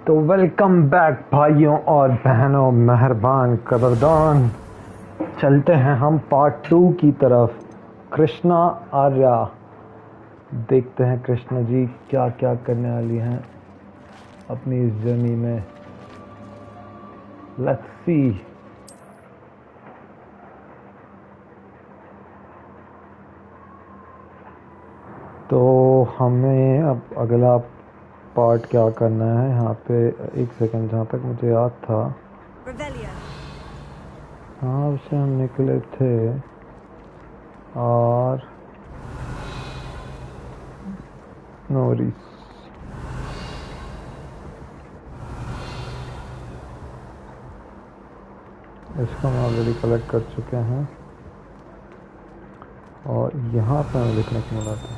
तो welcome back भाइयों और बहनों, मेहरबान कदरदान। चलते हैं हम पार्ट 2 की तरफ। कृष्णा आर्या, देखते हैं कृष्णा जी क्या क्या करने वाली हैं अपनी इस जर्नी में। Let's see. तो हमें अब अगला पार्ट क्या करना है यहाँ पे। एक सेकंड, जहाँ तक मुझे याद था हाँ उससे हम निकले थे और नोरिस इसको हम ऑलरेडी कलेक्ट कर चुके हैं और यहाँ पे हमें लिखने को मिला था।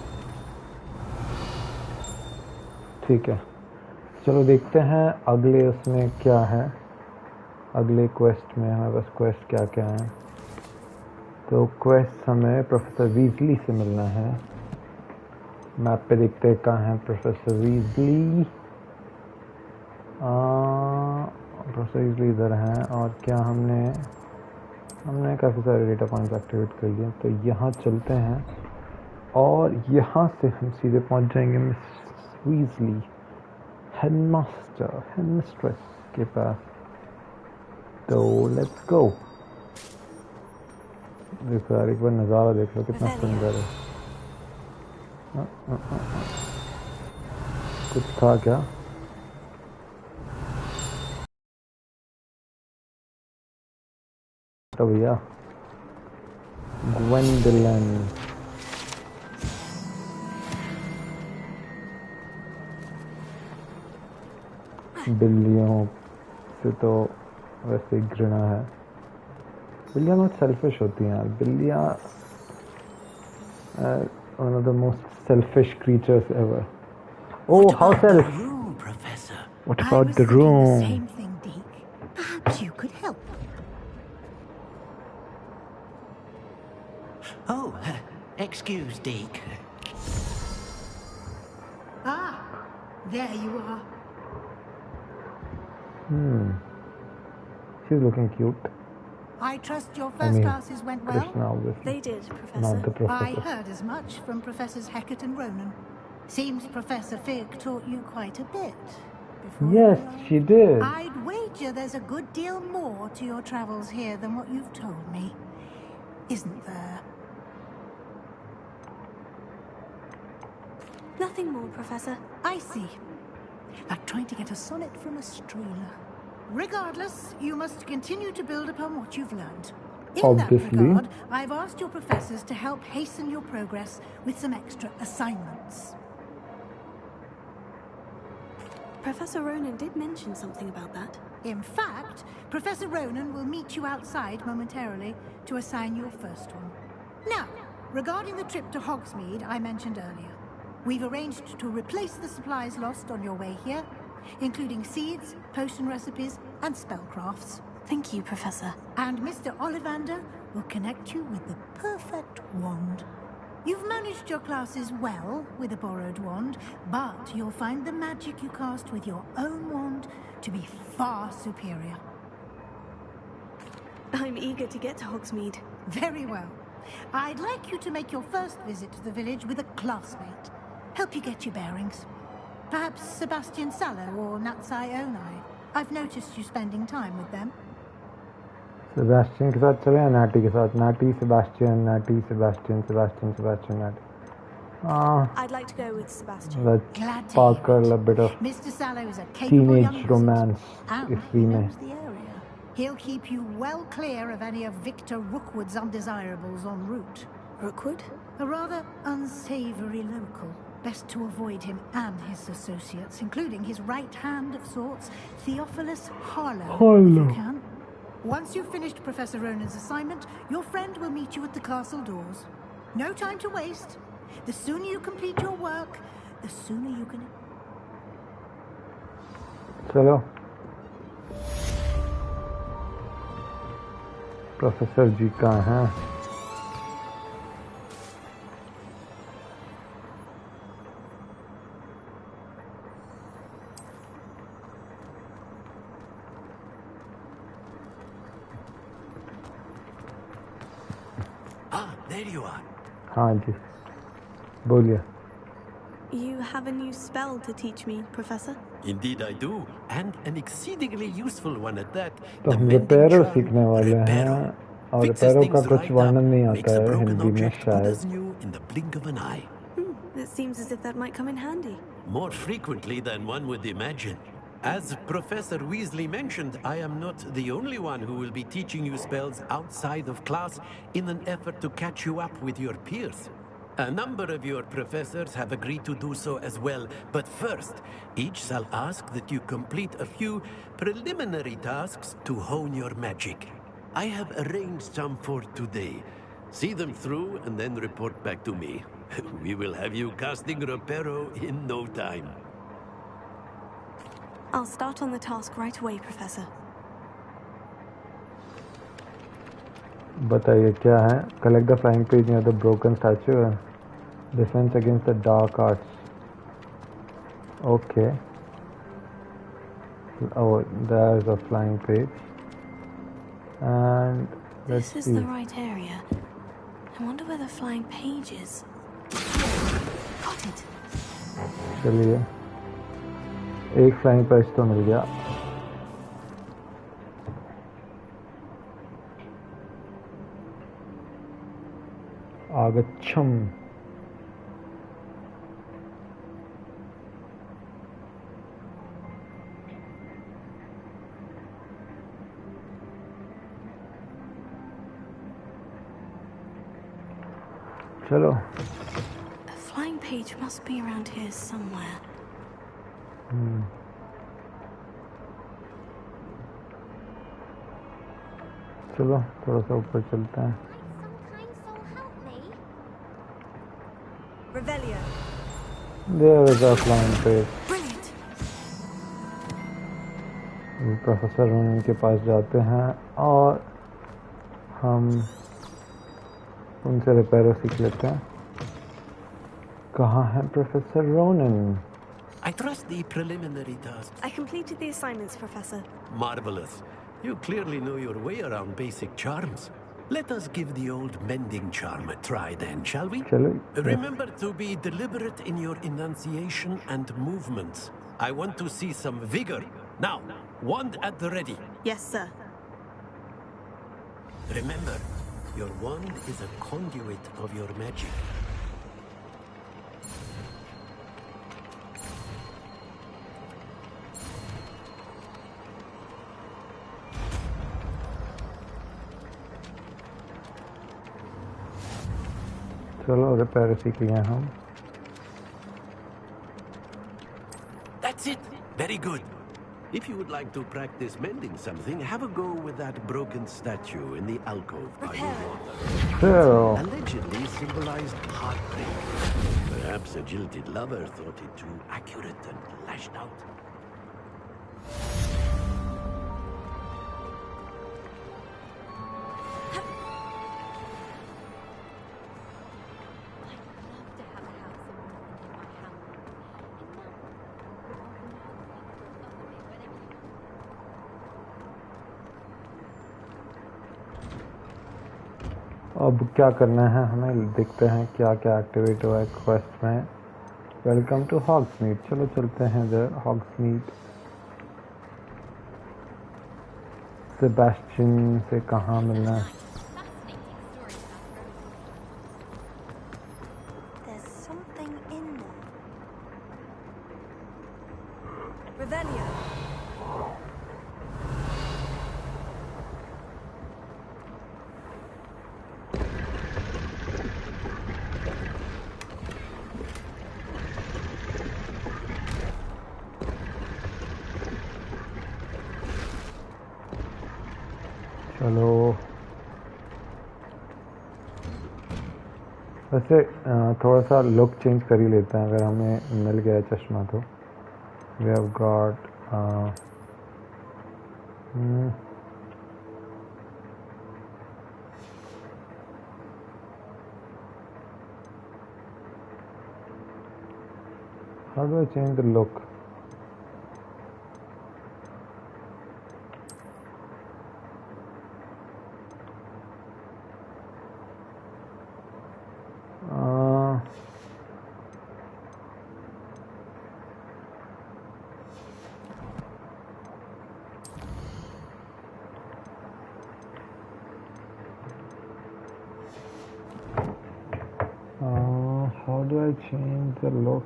ठीक है, चलो देखते हैं अगले उसमें क्या है, अगले क्वेस्ट में हमारे पास क्वेस्ट क्या क्या है। तो क्वेस्ट हमें प्रोफेसर वीजली से मिलना है। मैप पे देखते हैं कहाँ है प्रोफेसर वीजली। प्रोफेसर वीजली इधर हैं और क्या हमने काफ़ी सारे डेटा पॉइंट्स एक्टिवेट कर लिए। तो यहाँ चलते हैं और यहाँ से हम सीधे पहुँच जाएंगे मिस वीजली हेडमिस्ट्रेस के पास। तो लेट्स गो। देखो यार, एक बार नज़ारा देख लो कितना सुंदर है। कुछ था क्या? तो भैया ग्वेंडोलिन, बिल्लियों से तो वैसे ही घृणा है। बिल्लियाँ बहुत सेल्फिश होती हैं यार। बिल्लियाँ one of the most selfish creatures ever. Oh, house elf. Professor. What about the room? The same thing, Deke. Perhaps you could help. Oh, excuse, Deke. Ah, there you are. She's looking cute. I trust your first classes went well? Krishna, obviously. They did, Professor. Not the professor. I heard as much from Professors Hecat and Ronan. Seems Professor Fig taught you quite a bit. Yes, she did. I'd wager there's a good deal more to your travels here than what you've told me. Isn't there? Nothing more, Professor. I see. Like trying to get a sonnet from a streeler. Regardless, you must continue to build upon what you've learned. In Obviously. that regard, I've asked your professors to help hasten your progress with some extra assignments. Professor Ronan did mention something about that. In fact, Professor Ronan will meet you outside momentarily to assign your first one. Now, regarding the trip to Hogsmeade I mentioned earlier, we've arranged to replace the supplies lost on your way here, including seeds, potion recipes, and spellcrafts. Thank you, Professor. And Mr. Ollivander will connect you with the perfect wand. You've managed your classes well with a borrowed wand, but you'll find the magic you cast with your own wand to be far superior. I'm eager to get to Hogsmeade. Very well. I'd like you to make your first visit to the village with a classmate. Help you get your bearings. Perhaps Sebastian Sallow or Natsai Onai. I've noticed you spending time with them. Sebastian के साथ चले या naughty के साथ? Naughty Sebastian, naughty Sebastian, Sebastian Sebastian, naughty. I'd like to go with Sebastian. Let's sparkle a bit of Mr. Sallow is a capable young teenage romance, and if he we may. knows the area. He'll keep you well clear of any of Victor Rookwood's undesirables en route. Rookwood? A rather unsavory local. Best to avoid him and his associates, including his right hand of sorts, Theophilus Harlow, if you can. Once you've finished Professor Ronan's assignment, your friend will meet you at the castle doors. No time to waste. The sooner you complete your work, the sooner you can... चलो professor जी कहाँ हैं? There you are. हाँ जी, बोलिए। You have a new spell to teach me, Professor? Indeed I do, and an exceedingly useful one at that. तो The हम mending रिपेयरो charm, सीखने वाले Reparo. हैं, और Fixes रिपेयरो का things कुछ right वर्णन up, नहीं makes आता a है broken हिंदी में object good शायद। as new in the blink of an eye. It seems as if that might come in handy. More frequently than one would imagine. As Professor Weasley mentioned, I am not the only one who will be teaching you spells outside of class in an effort to catch you up with your peers. A number of your professors have agreed to do so as well, but first, each shall ask that you complete a few preliminary tasks to hone your magic. I have arranged some for today. See them through and then report back to me. We will have you casting Reparo in no time. I'll start on the task right away, Professor. बताइए क्या है? Collect the flying page near the broken statue. Defense against the dark arts. Okay. Oh, there's a flying page. And let's This is see. the right area. I wonder where the flying page is. Got it. चलिए, एक flying page तो मिल गया। आगच्छम। चलो। The flying page must be around here somewhere. चलो थोड़ा सा ऊपर चलते हैं। Revelio. There is a flying page. Brilliant. Professor Ronan के पास जाते हैं और हम उनसे रिपेयरो सीख लेते हैं। कहाँ है professor Ronan? I trust the preliminary tasks. I completed the assignments, Professor. Marvelous. You clearly know your way around basic charms. Let us give the old mending charm a try then, shall we? चलो। Remember to be deliberate in your enunciation and movements. I want to see some vigor. Now, wand at the ready. Yes, sir. Remember, your wand is a conduit of your magic. चलो repair सीख लिया हम। That's it. Very good. If you would like to practice mending something, have a go with that broken statue in the alcove by the water. Phil. Allegedly symbolized heartbreak. Perhaps a jilted lover thought it too accurate and lashed out. अब क्या करना है हमें, देखते हैं क्या क्या activate हुआ है क्वेस्ट में। Welcome to Hogsmeade. चलो चलते हैं इधर हॉग्समीड। सेबेस्टियन से कहाँ मिलना है? There's something in there. Revelio. चलो वैसे थोड़ा सा लुक चेंज कर ही लेते हैं, अगर हमें मिल गया चश्मा तो। We have got how do I change the look? How do I change the look?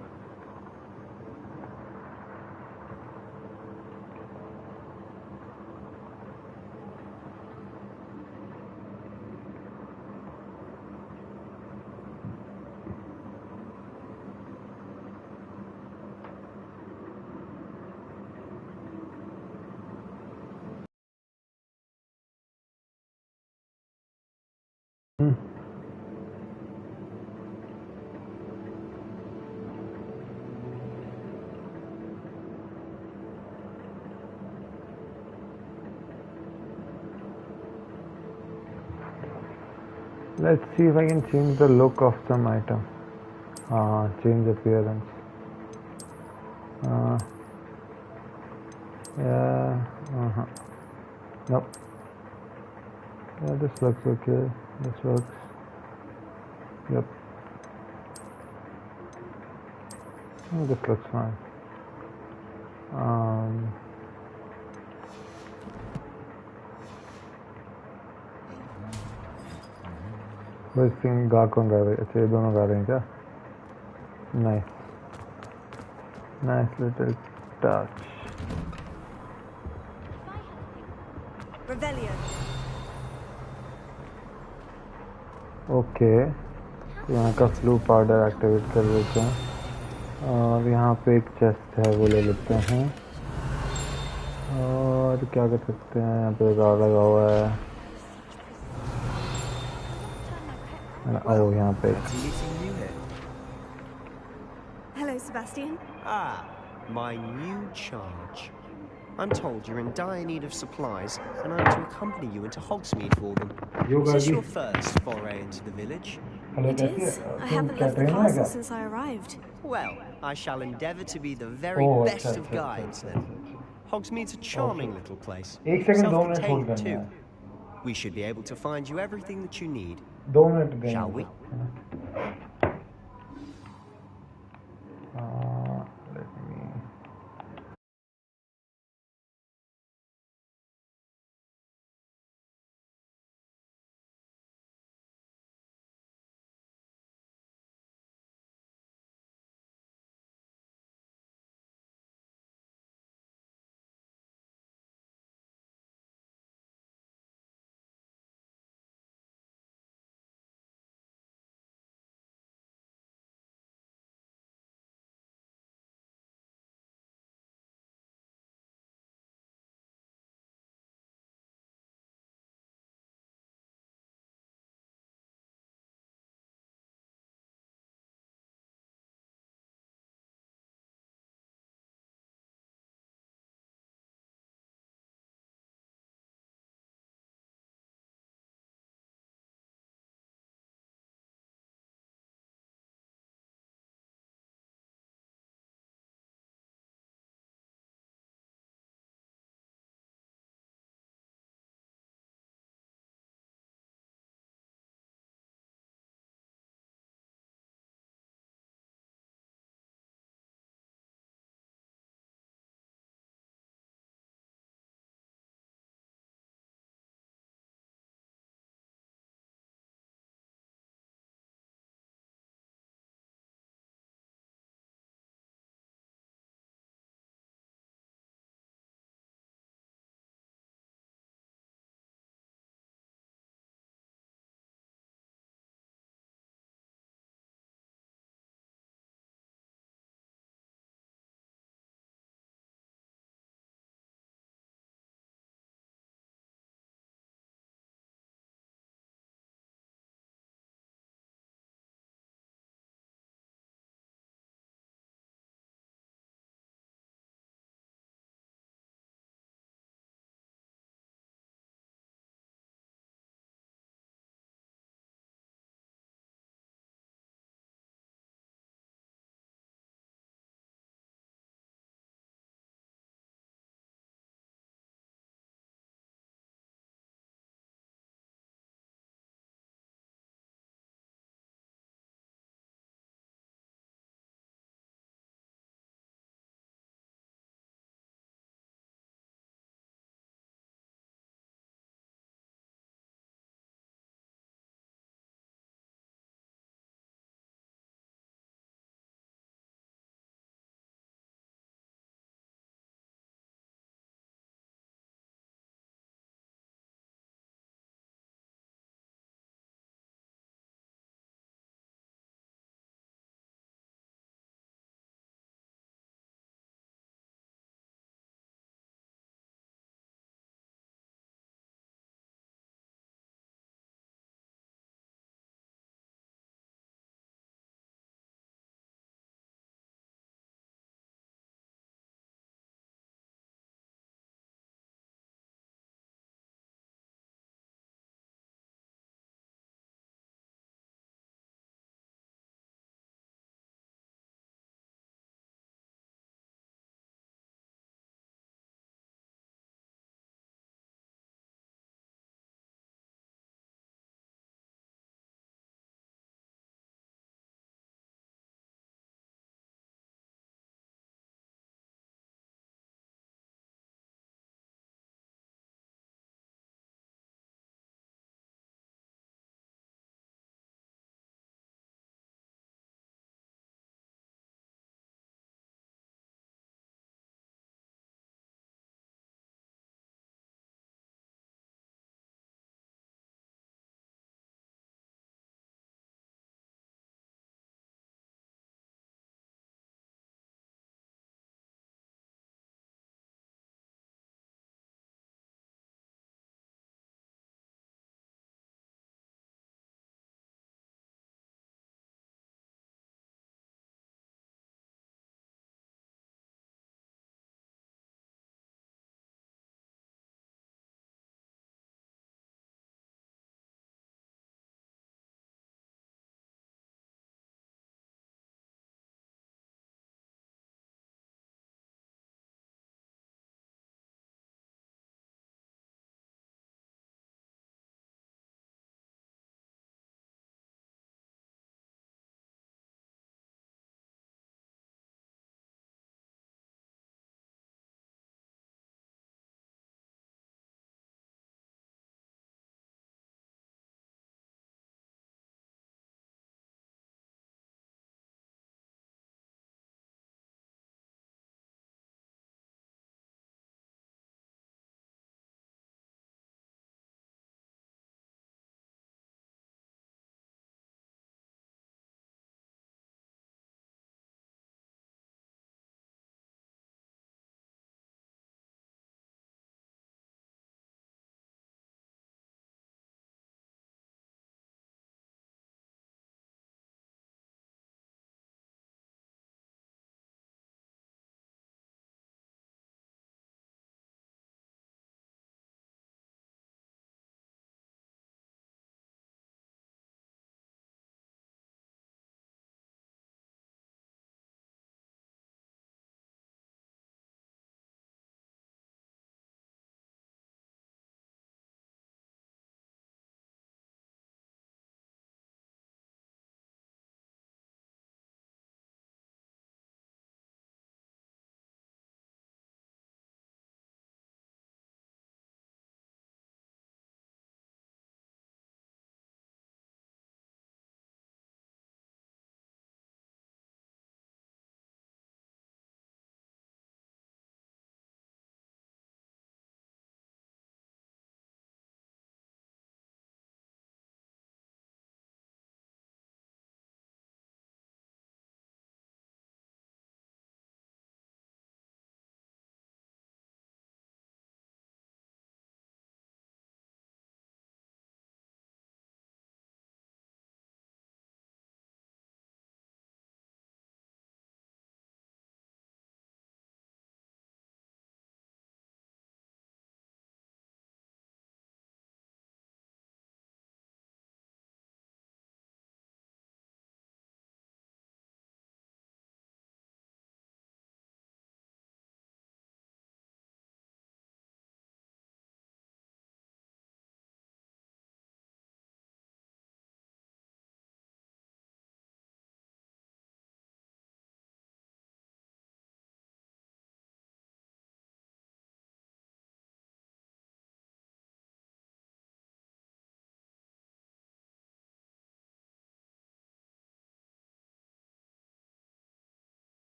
Let's see if I can change the look of some item. Change appearance. Yeah. Nope. Yeah, this looks okay. This works. Yep. Oh, this looks fine. बस सिंग गा कौन गा रहे? अच्छा ये दोनों गा रहे हैं क्या? Nice. Nice little touch. Revelio. Okay. यहाँ का फ्लू पाउडर एक्टिवेट कर लेते हैं और यहाँ पे एक चेस्ट है वो ले लेते हैं और क्या कर सकते हैं? यहाँ पे गाड़ लगा हुआ है. यहाँ पे Hello, Sebastian. Ah, my new charge. I'm told you're in dire need of supplies, and I'm to accompany you into Hogsmeade for them. Is this your first foray into the village? It is. I haven't left the castle since I arrived. Well, I shall endeavour to be the very best of guides then. Hogsmeade's a charming little place. Self-contained too. We should be able to find you everything that you need. Shall we?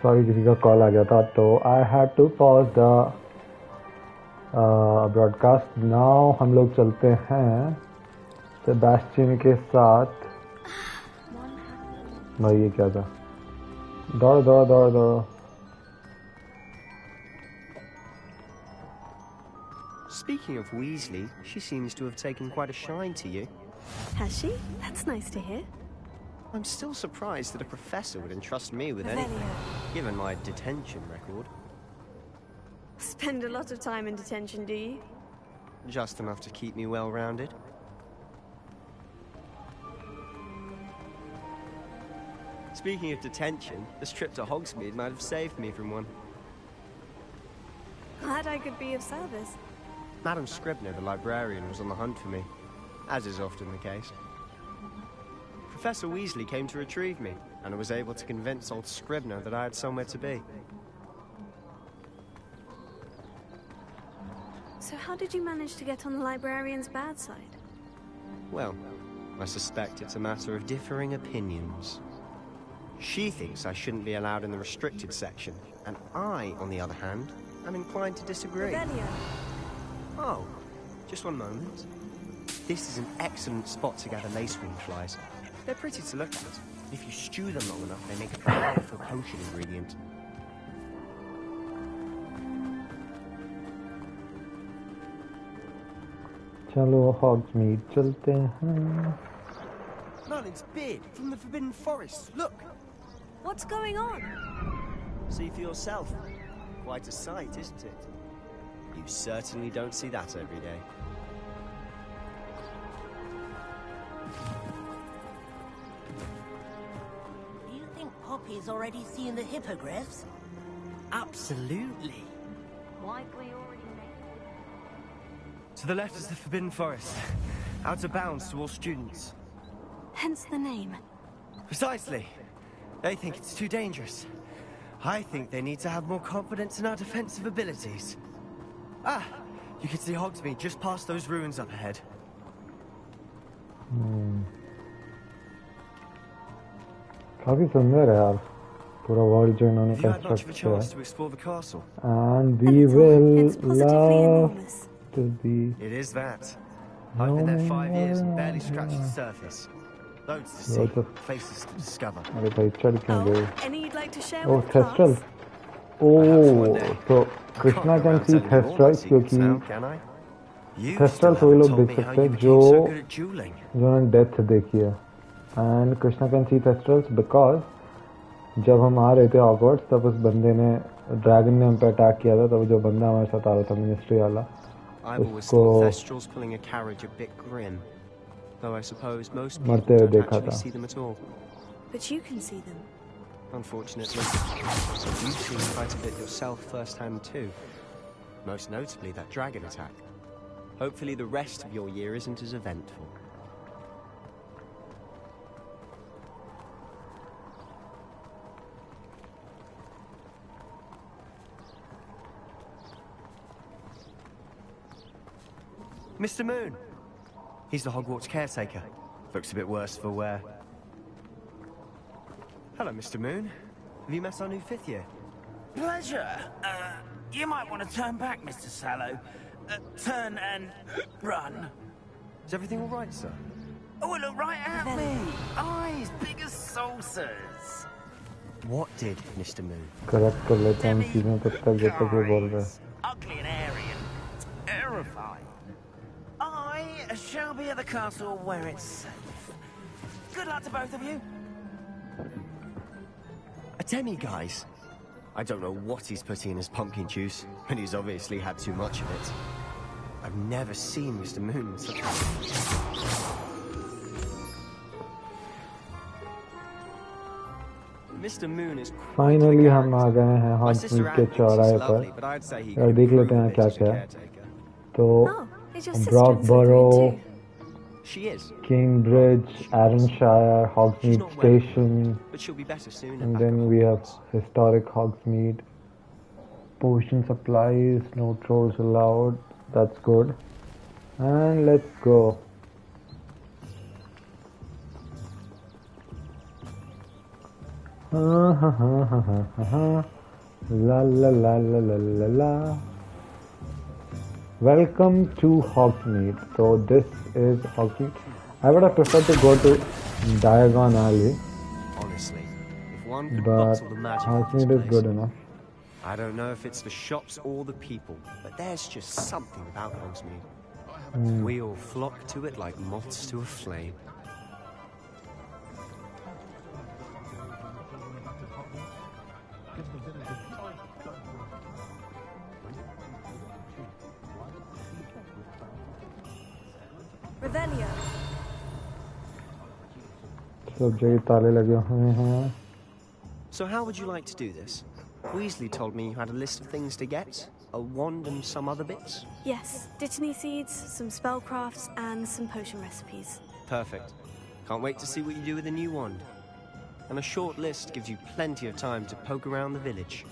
Sorry किसी का call आ गया था तो I had to pause the broadcast. Now हम लोग चलते हैं सेबेस्टियन के साथ. भाई ये क्या था? दौड़ दौड़ दौड़ दौड़. Speaking of Weasley, she seems to have taken quite a shine to you. Has she? That's nice to hear. I'm still surprised that a professor would entrust me with anything, given my detention record. Spend a lot of time in detention, do you? Just enough to keep me well-rounded. Speaking of detention, this trip to Hogsmeade might have saved me from one. Glad I could be of service. Madam Scribner, the librarian, was on the hunt for me, as is often the case. Professor Weasley came to retrieve me, and I was able to convince old Scribner that I had somewhere to be. So how did you manage to get on the librarian's bad side? Well, I suspect it's a matter of differing opinions. She thinks I shouldn't be allowed in the restricted section, and I, on the other hand, am inclined to disagree. Oh, just one moment. This is an excellent spot to gather lacewing flies. They're pretty to look at. If you stew them long enough, they make a powerful potion ingredient. चलो Hogsmeade चलते हैं. Merlin's beard from the Forbidden Forest. Look. What's going on? See for yourself. Quite a sight, isn't it? You certainly don't see that every day. Do you think Poppy's already seen the hippogriffs? Absolutely. Like we already know. To the left is the Forbidden Forest. Out of bounds to all students. Hence the name. Precisely. They think it's too dangerous. I think they need to have more confidence in our defensive abilities. Ah, you can see Hogsmeade just past those ruins up ahead. काफी सुंदर है यार पूरा world जो इन्होंने Have you had much of a construct किया chance to explore the castle? and we will love to be. It is that. I've been there 5 years and barely scratched the surface. Loads to see, faces to discover. अरे भाई चढ़ क्यों गए? Any you'd like to share Oh, with class? Thestral. Oh, so Krishna can see Thestrals क्योंकि Thestrals वही लोग देख सकते हैं जो जिन्होंने डेथ देखी है. And Krishna can see Thestrals because जब हम आ रहे थे Hogwarts तब उस बंदे ने ड्रैगन ने हम पे अटैक किया था. तब जो बंदा हमारे साथ आ रहा था मिनिस्ट्री वाला उसको Thestrals pulling a carriage a bit grim. Though I suppose most people don't actually see them at all. But you can see them. Unfortunately. You've seen quite a bit yourself firsthand too. Most notably that dragon attack. Hopefully the rest of your year isn't as eventful. Mr. Moon. He's the Hogwarts caretaker. Looks a bit worse for wear. Hello, Mr. Moon. Have you met our new 5th year? Pleasure. You might want to turn back, Mr. Sallow. Turn and run. Is everything all right, sir? Oh, look right at me. Eyes big as saucers. What did Mr. Moon? Correct कर लेते हैं चीज़ों तब तक जब तक ये बोल रहे हैं. Ugly and airy and terrifying. I shall be at the castle where it's safe. Good luck to both of you. A demi-guise? I don't know what he's putting in his pumpkin juice, and he's obviously had too much of it. I've never seen Mr. Moon in such a... Mr. Moon is finally हम आ गए हैं हॉगमीड के चौराहे पर और देख लेते हैं क्या क्या है. तो ब्रॉकबरो, Cambridge, Arranshire, Hogsmeade Station, and then we have historic Hogsmeade. Potion supplies, no trolls allowed. That's good. And let's go. La la la la la la la. Welcome to Hogsmeade. So this is Hogsmeade. I would have preferred to go to Diagon Alley. Honestly, if one could but bottle the magic of this Hogsmeade is place, good enough. I don't know if it's the shops or the people, but there's just something about Hogsmeade. We all flock to it like moths to a flame. Revelio. So how would you like to do this? Weasley told me you had a list of things to get. A wand and some other bits? Yes, Dittany seeds, some spellcrafts, and some potion recipes. Perfect. Can't wait to see what you do with the new wand. And a short list gives you plenty of time to poke around the village.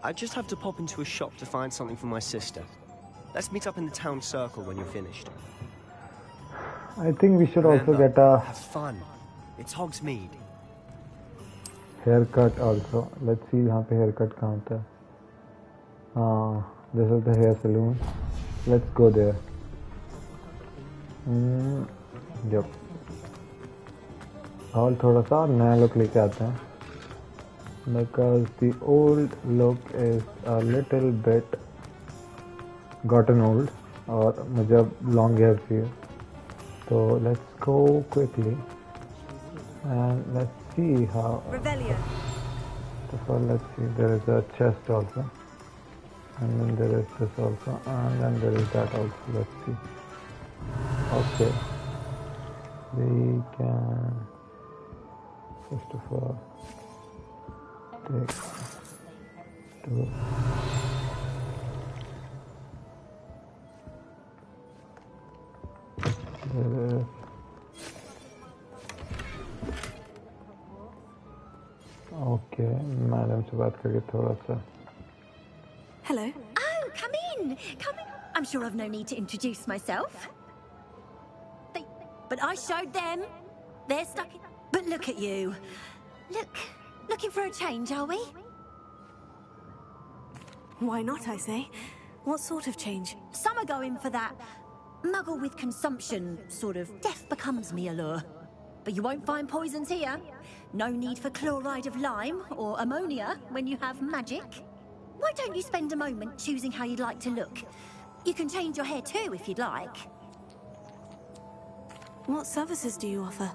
I just have to pop into a shop to find something for my sister. Let's meet up in the town circle when you're finished. I think we should also get a have fun. It's Hogsmeade. Haircut also. Let's see यहाँ पे haircut कहाँ होता है. This is the hair salon. Let's go there. Yep. और थोड़ा सा नया look लेके आते हैं. Because the old look is a little bit gotten old. और मुझे अब long hair चाहिए. So let's go quickly and let's see how. Revelio. So let's see. There is a chest also, and then there is this also, and then there is that also. Let's see. Okay, we can first of all take two. Okay, madam से बात करके थोड़ा सा. Hello. Oh, come in. Come in. I'm sure I've no need to introduce myself. But I showed them. They're stuck in... But look at you. Looking for a change, are we? Why not, I say? What sort of change? Some are going for that muggle with consumption, sort of death becomes me allure. But you won't find poisons here. No need for chloride of lime or ammonia when you have magic. Why don't you spend a moment choosing how you'd like to look? You can change your hair too if you'd like. What services do you offer?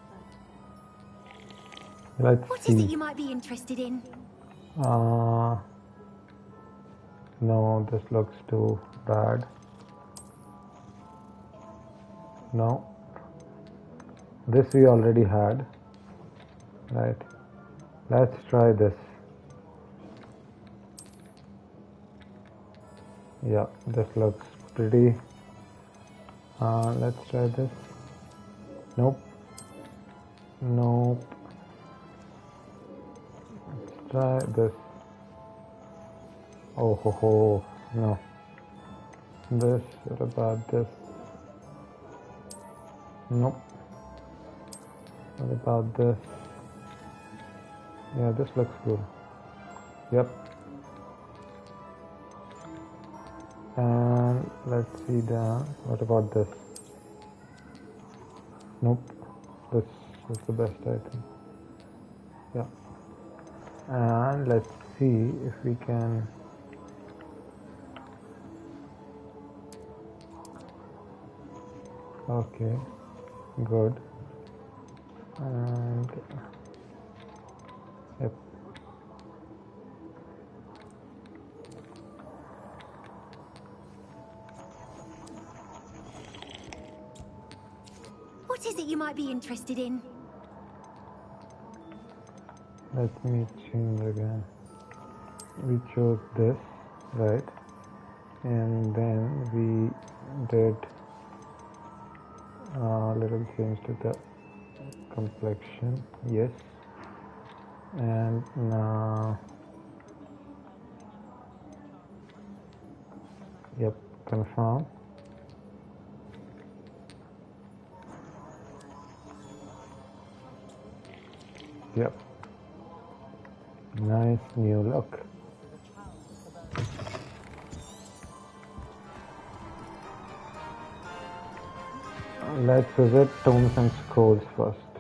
What is it you might be interested in? No, this looks too bad. No. This we already had. Right. Let's try this. Yeah, this looks pretty. Let's try this. Nope. Nope. Let's try this. Oh ho ho. No. This. What about this? Nope. What about this? Yeah, this looks good. Yep. And let's see down. What about this? Nope. This is the best, I think. Yeah. And let's see if we can. Okay. Good. And yep. What is it you might be interested in? Let me change again. We chose this, right? And then we did a little change to the complexion, yes. And now, yep, confirm. Yep. Nice new look. Let's visit tombs and scrolls first.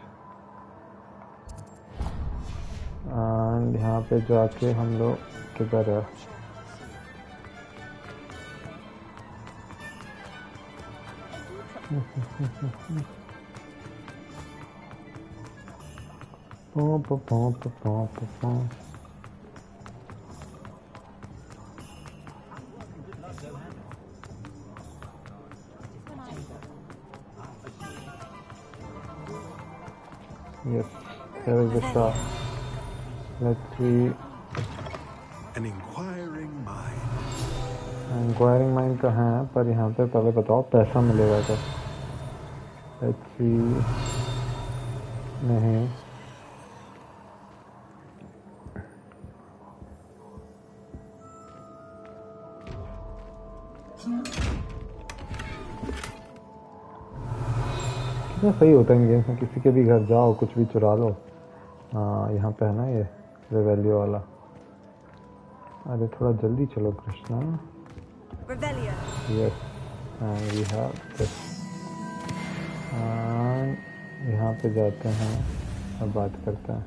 And यहाँ पे जाके हम लोग किधर है? Yes, there is a shop. Let's see. An inquiring mind. Inquiring mind कहाँ है? पर यहाँ पे पहले बताओ पैसा मिलेगा क्या? Let's see. नहीं. कितना सही होता है इन गेम्स में, किसी के भी घर जाओ कुछ भी चुरा लो. हाँ यहाँ पे है ना ये रेवेलियो वाला. अरे थोड़ा जल्दी चलो Krishna. Revelio. Yes, and we have this. And यहाँ पे जाते हैं और बात करते हैं.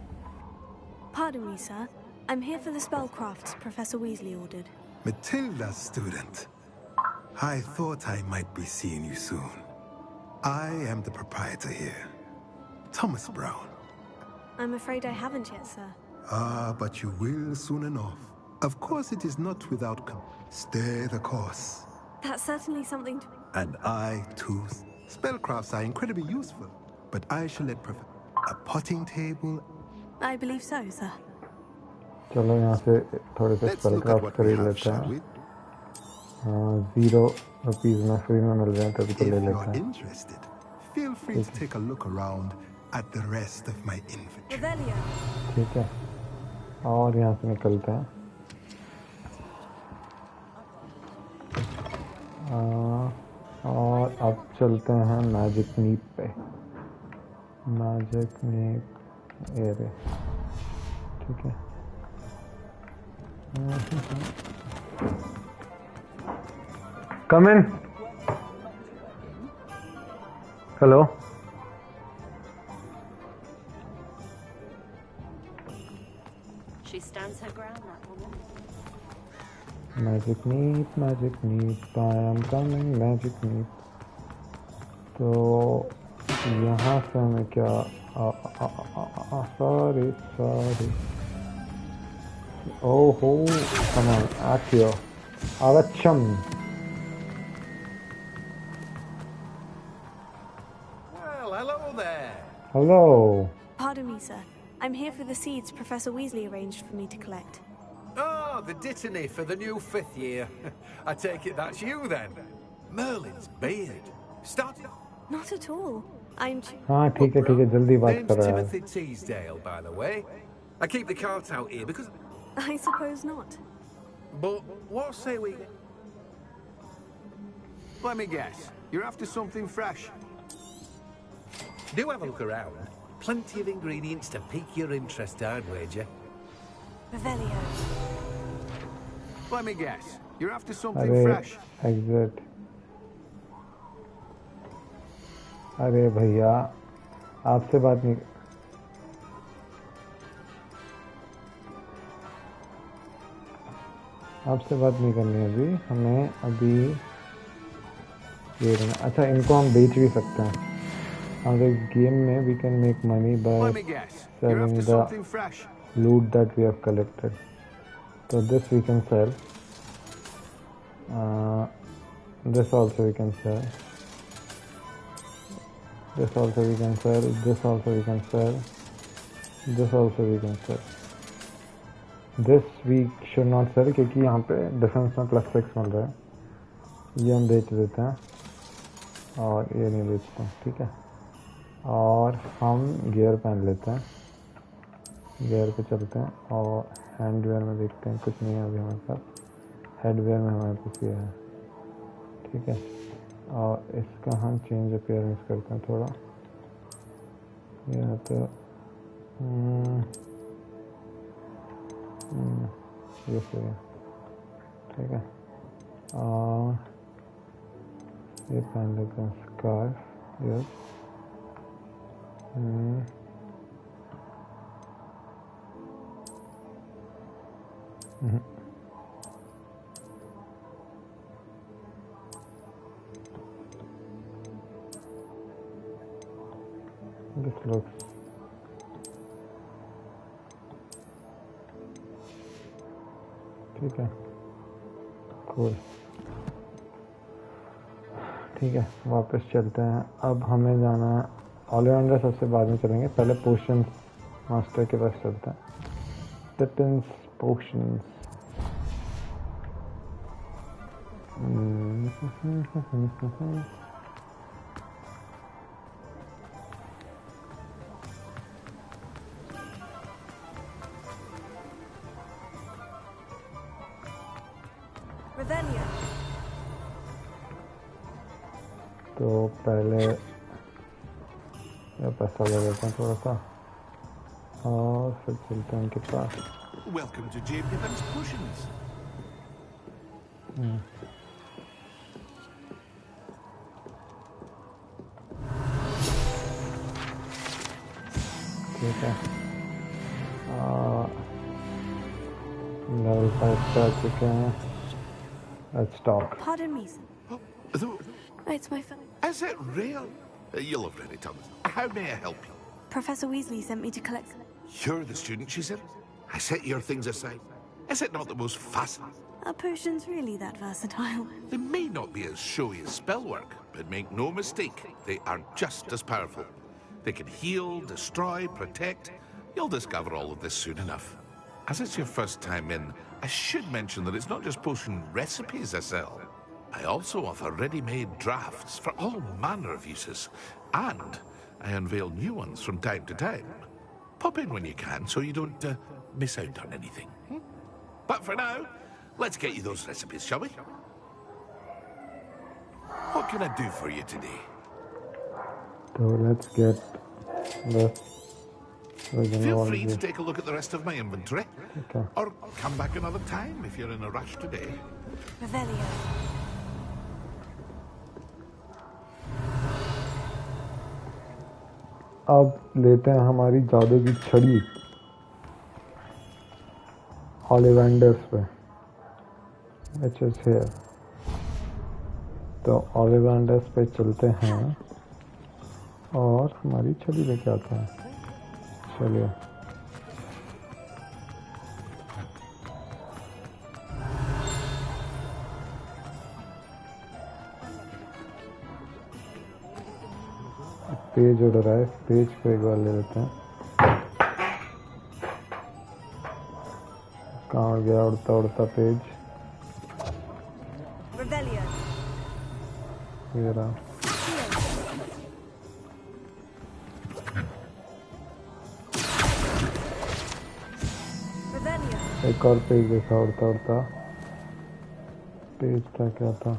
Pardon me, sir. I'm here for the spellcrafts Professor Weasley ordered. Matilda's student. I thought I might be seeing you soon. I am the proprietor here, Thomas Brown. I'm afraid I haven't yet, sir. But you will soon enough. Of course, it is not without stay the course. That's certainly something to... And I, too. Spellcrafts are incredibly useful, but I shall let a potting table. I believe so, sir. चलो यहाँ से थोड़े से spellcraft खरीद लेते हैं. 0 rupees में free में मिल रहे हैं तभी तो ले लेते हैं. Interested, feel free to take a look around at the rest of my inventory. ठीक है. और यहाँ से निकलते हैं. और अब चलते हैं मैजिक नीप पे. मैजिक नीप एरे. ठीक है. Come in. Hello. She stands her ground, that woman. Magic Neep, I am coming, Magic Neep. तो यहाँ से हमें क्या? Sorry. Oh, come on, Accio. Agacham. Well, hello there. Hello. Pardon me, sir. I'm here for the seeds Professor Weasley arranged for me to collect. Oh, the dittany for the new 5th year. I take it that's you then. Merlin's beard. Started. Not at all. I'm... हाँ ठीक है जल्दी बात कर रहा है. Timothy Teasdale, by the way. I keep the cart out here because... I suppose not. But what say we... Let me guess. You're after something fresh. Do have a look around. Plenty of ingredients to pique your interest, I'd wager. Revelio. Let me guess. You're after something fresh. Exit. अरे भैया आपसे बात नहीं. आपसे बात नहीं करनी है अभी. हमें अभी ये रहना. अच्छा इनको हम बेच भी सकते हैं. अगर गेम में we can make money by selling the loot that we have collected. So this we can sell. This also we can sell. This also we can sell. This also we can sell. This also we can sell. This we should not sell क्योंकि यहाँ पे defence में +6 मिल रहा है. ये हम बेच देते हैं और ये नहीं बेचते हैं. ठीक है. और हम गियर पहन लेते हैं. गियर पे चलते हैं और हैंडवेयर में देखते हैं. कुछ नहीं है अभी हमारे पास. हेडवेयर में हमारे पास ये है. ठीक है. और इसका हम चेंज अपीयरेंस करते हैं थोड़ा. ये तो ये सही है, ठीक है। ये पहन लेते हैं स्कार्फ, यस। This looks ठीक है, cool। ठीक है, वापस चलते हैं। अब हमें जाना है ऑलिवेंडर, सबसे बाद में चलेंगे, पहले पोशन मास्टर के पास चलते हैं। पिपिन्स पोशंस। तो पहले पैसा ले लेते हैं थोड़ा सा और फिर चलते हैं उनके पास। Welcome to J. Pippin's Potions. ठीक है, लेवल 5 पे आ चुके हैं। Let's talk. Pardon me, sir. It's my phone. Is it real? You'll have read it, Thomas. How may I help you? Professor Weasley sent me to collect... You're the student, she said. I set your things aside. Is it not the most fascinating? Are potions really that versatile? They may not be as showy as spellwork, but make no mistake, they are just as powerful. They can heal, destroy, protect. You'll discover all of this soon enough. As it's your first time in, I should mention that it's not just potion recipes I sell. I also offer ready-made drafts for all manner of uses, and I unveil new ones from time to time. Pop in when you can so you don't miss out on anything. But for now, let's get you those recipes, shall we? What can I do for you today? So let's get the... Feel free to take a look at the rest of my inventory. Okay. Or come back another time if you're in a rush today. Revelio. अब लेते हैं हमारी जादू की छड़ी ऑलिवेंडर्स पे, which is here। तो ऑलिवेंडर्स पे चलते हैं और हमारी छड़ी लेके आते हैं। चलिए, पेज उड़ रहा है, पेज को एक बार ले लेते हैं। कहाँ गया उड़ता उड़ता पेज? ये रहा। एक और पेज देखा उड़ता उड़ता, पेज था क्या था?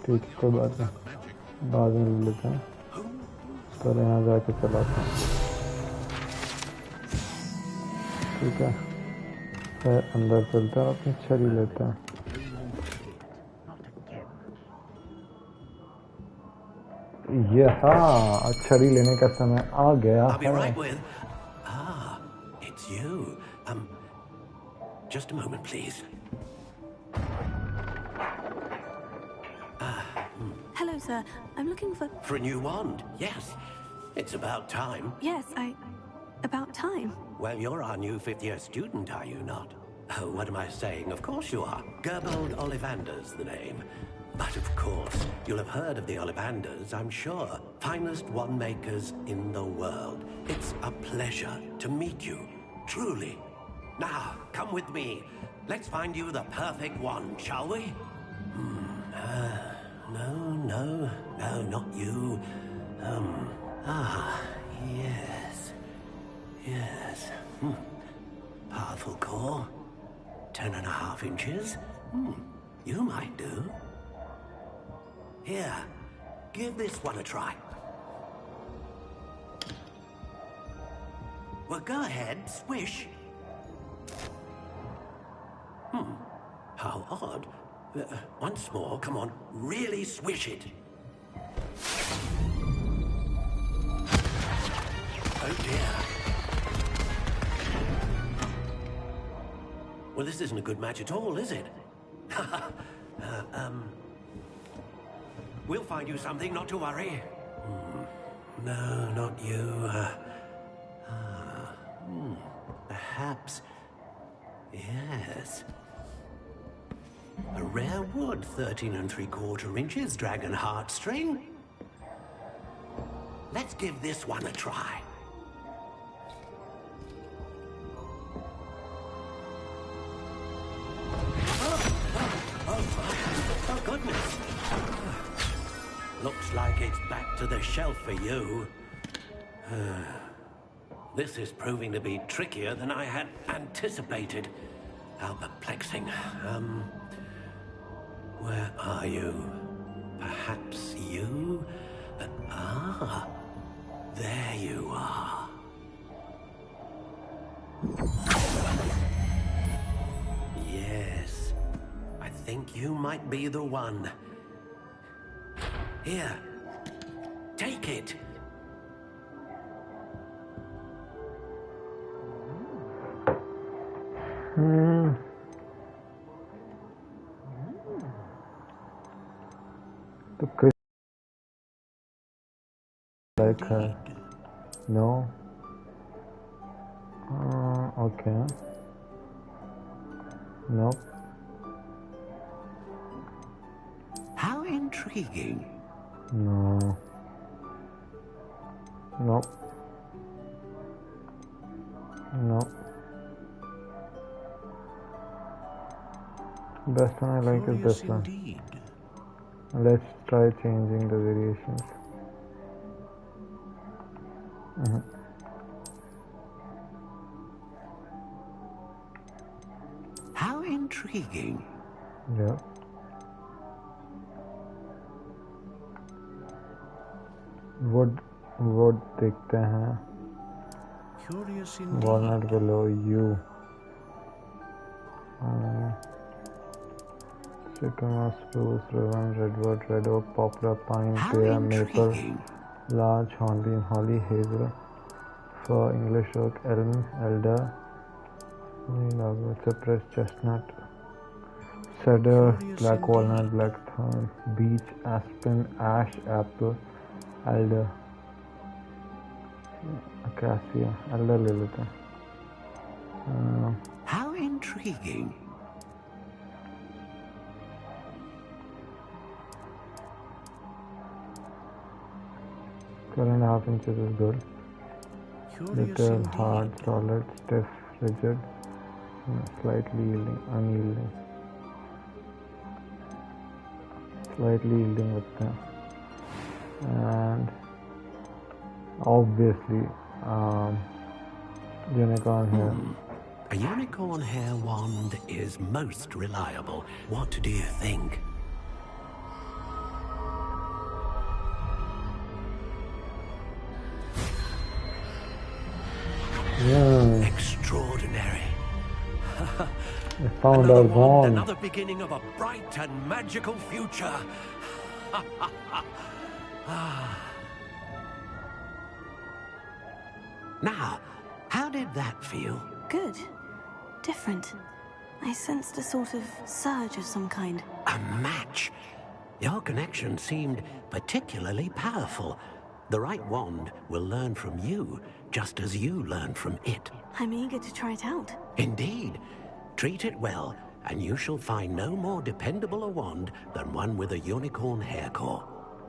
ठीक, कोई बात नहीं, बाद में ले लेते हैं। तो यहाँ जाके चलाते हैं, ठीक है। फिर अंदर चलते हैं, अपनी छड़ी लेते हैं। ये हाँ, छड़ी लेने का समय आ गया है। It's you. Just a moment, please. Hello, sir. I'm looking for... For a new wand, yes. It's about time. Yes, about time. Well, you're our new fifth-year student, are you not? Oh, what am I saying? Of course you are. Gerbold Ollivander's the name. But of course, you'll have heard of the Ollivanders, I'm sure. Finest wand makers in the world. It's a pleasure to meet you, truly. Now, come with me. Let's find you the perfect wand, shall we? No, not you. Yes. Powerful core. 10.5 inches. You might do. Here, give this one a try. Well, go ahead, swish. How odd. Once more, come on, really swish it. Oh dear. Well, this isn't a good match at all, is it? We'll find you something, not to worry. No, not you. Perhaps. Yes. A rare wood, 13 3/4 inches, dragon heartstring. Let's give this one a try. Oh, goodness. Looks like it's back to the shelf for you. This is proving to be trickier than I had anticipated. How perplexing. Where are you? Perhaps you? There you are. Yes, I think you might be the one. Here, take it. तो Chris like her. No. Okay. Nope. How intriguing. No. Nope. Nope. Best one I like is this one. Let's try changing the variations. How intriguing. Yeah. Wood देखते हैं. Walnut below you. Sycamore, spruce, raven, redwood, red oak, poplar, pine, pear, maple, larch, hornbeam, holly, hazel, fir, English oak, elm, elder, cypress, chestnut, cedar, black walnut, black thorn, beech, aspen, ash, apple, alder, acacia, alder ले लेते हैं. How intriguing. 12.5 inches is good. Little, hard, solid, stiff, rigid, slightly yielding, unyielding. Slightly yielding with them. And obviously, unicorn hair. A unicorn hair wand is most reliable. What do you think? Yeah. Extraordinary. We found our wand. Another beginning of a bright and magical future. Now, how did that feel? Good. Different. I sensed a sort of surge of some kind. A match. Your connection seemed particularly powerful. The right wand will learn from you, just as you learn from it. I'm eager to try it out. Indeed. Treat it well, and you shall find no more dependable a wand than one with a unicorn hair core.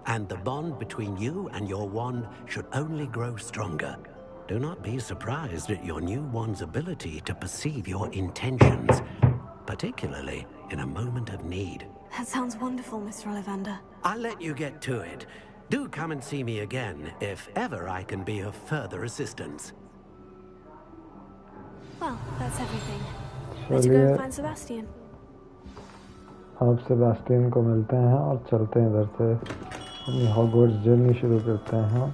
And the bond between you and your wand should only grow stronger. Do not be surprised at your new wand's ability to perceive your intentions, particularly in a moment of need. That sounds wonderful, Mr. Ollivander. I'll let you get to it. Do come and see me again, if ever I can be of further assistance. Well, that's everything. Let's go and find Sebastian. आप Sebastian को मिलते हैं और चलते हैं इधर से अपनी हॉगवर्ट्स जर्नी शुरू करते हैं.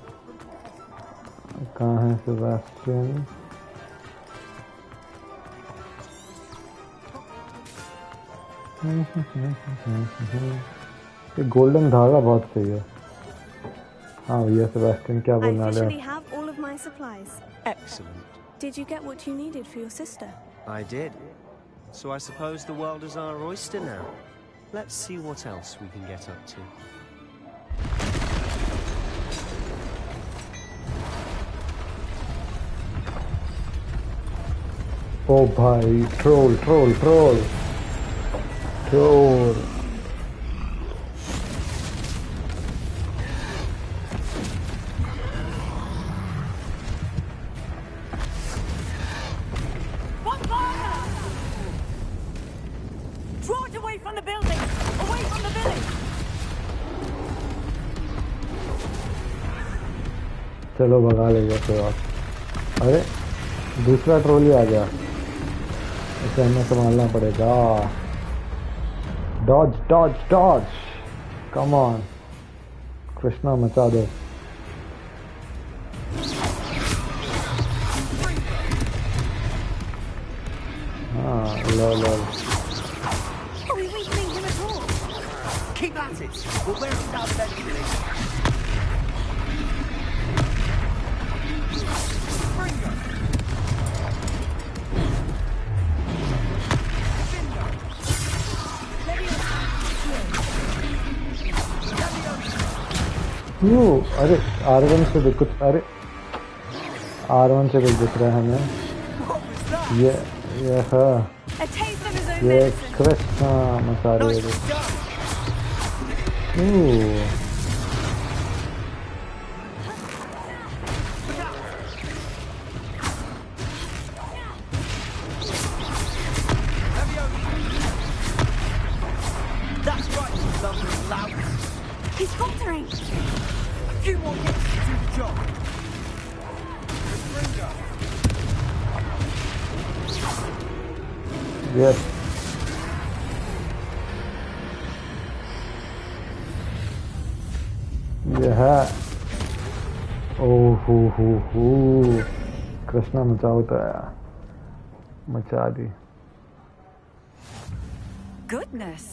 कहाँ है सेबास्टियन? ये गोल्डन धागा बहुत सही है। हाँ भैया सेबेस्टियन क्या I बोलने वाले officially हो? have all of my supplies. Excellent. Did you get what you needed for your sister? I did. So I suppose the world is our oyster now. Let's see what else we can get up to. ओ भाई troll troll troll troll. Draw it away from the building! Away from the village! चलो भगा लेगा कोई और। अरे दूसरा trolley आ गया, इसे हमें संभालना पड़ेगा। Dodge dodge dodge, come on Krishna मचा दो। हाँ लो लो। Are we weakening him at all? Keep at it. We'll wear him down eventually. अरे R1 से भी कुछ, अरे R1 से भी दिख रहा है हमें। ये है ये कृष्णा मचा रही है। That's right, you lumbering louts. He's faltering. Few more hits to do the job. Yes. ये है। ओह हो कृष्णा मचाओ तो यार, मचा दी। Goodness,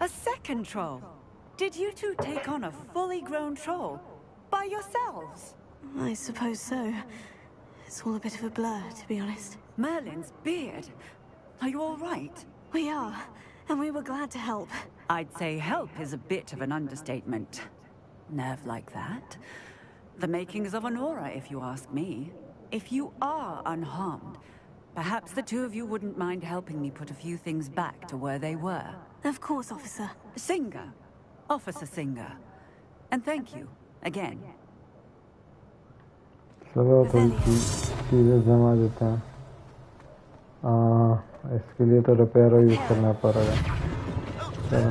a second troll. Did you two take on a fully grown troll by yourselves? I suppose so. It's all a bit of a blur, to be honest. Merlin's beard. Are you all right? We are, and we were glad to help. I'd say help is a bit of an understatement. Nerve like that. The makings of an aura, if you ask me. If you are unharmed, perhaps the two of you wouldn't mind helping me put a few things back to where they were. Of course, officer. Singer. Officer Singer. And thank you, again. चलो थोड़ी चीज़ें जमा देते हैं। इसके लिए तो repair use करना पड़ेगा। चलो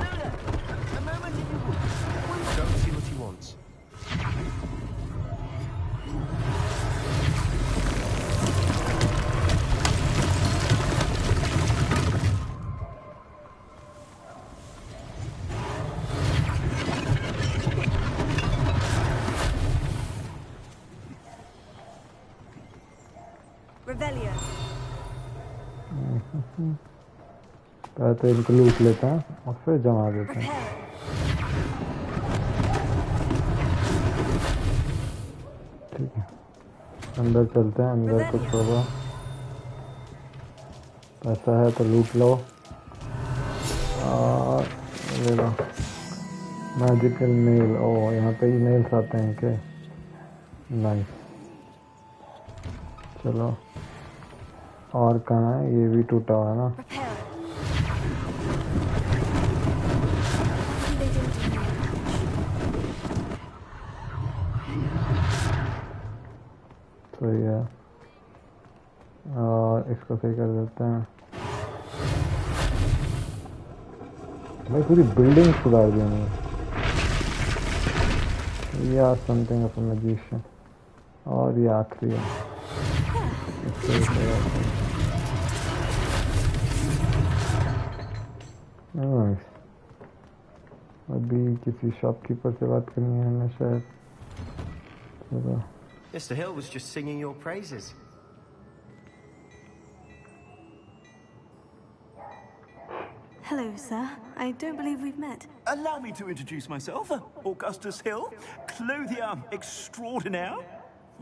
पहले तो इनको लूट लेते हैं और फिर जमा देते हैं। ठीक है, अंदर चलते हैं। अंदर कुछ होगा, पैसा है तो लूट लो और ले लो। मैजिकल मेल, ओ यहाँ पे ईमेल्स आते हैं के, नाइस। चलो और कहाँ है? ये भी टूटा हुआ है ना। तो ये और इसको सही कर देते हैं। भाई पूरी बिल्डिंग सुधार दी हमने। या समथिंग ऑफ अ मैजिशियन। और ये आखिरी है। अभी किसी शॉपकीपर से बात करनी है हमें शायद। चलो। Mr. Hill was just singing your praises. Hello, sir. I don't believe we've met. Allow me to introduce myself. Augustus Hill, clothier extraordinaire.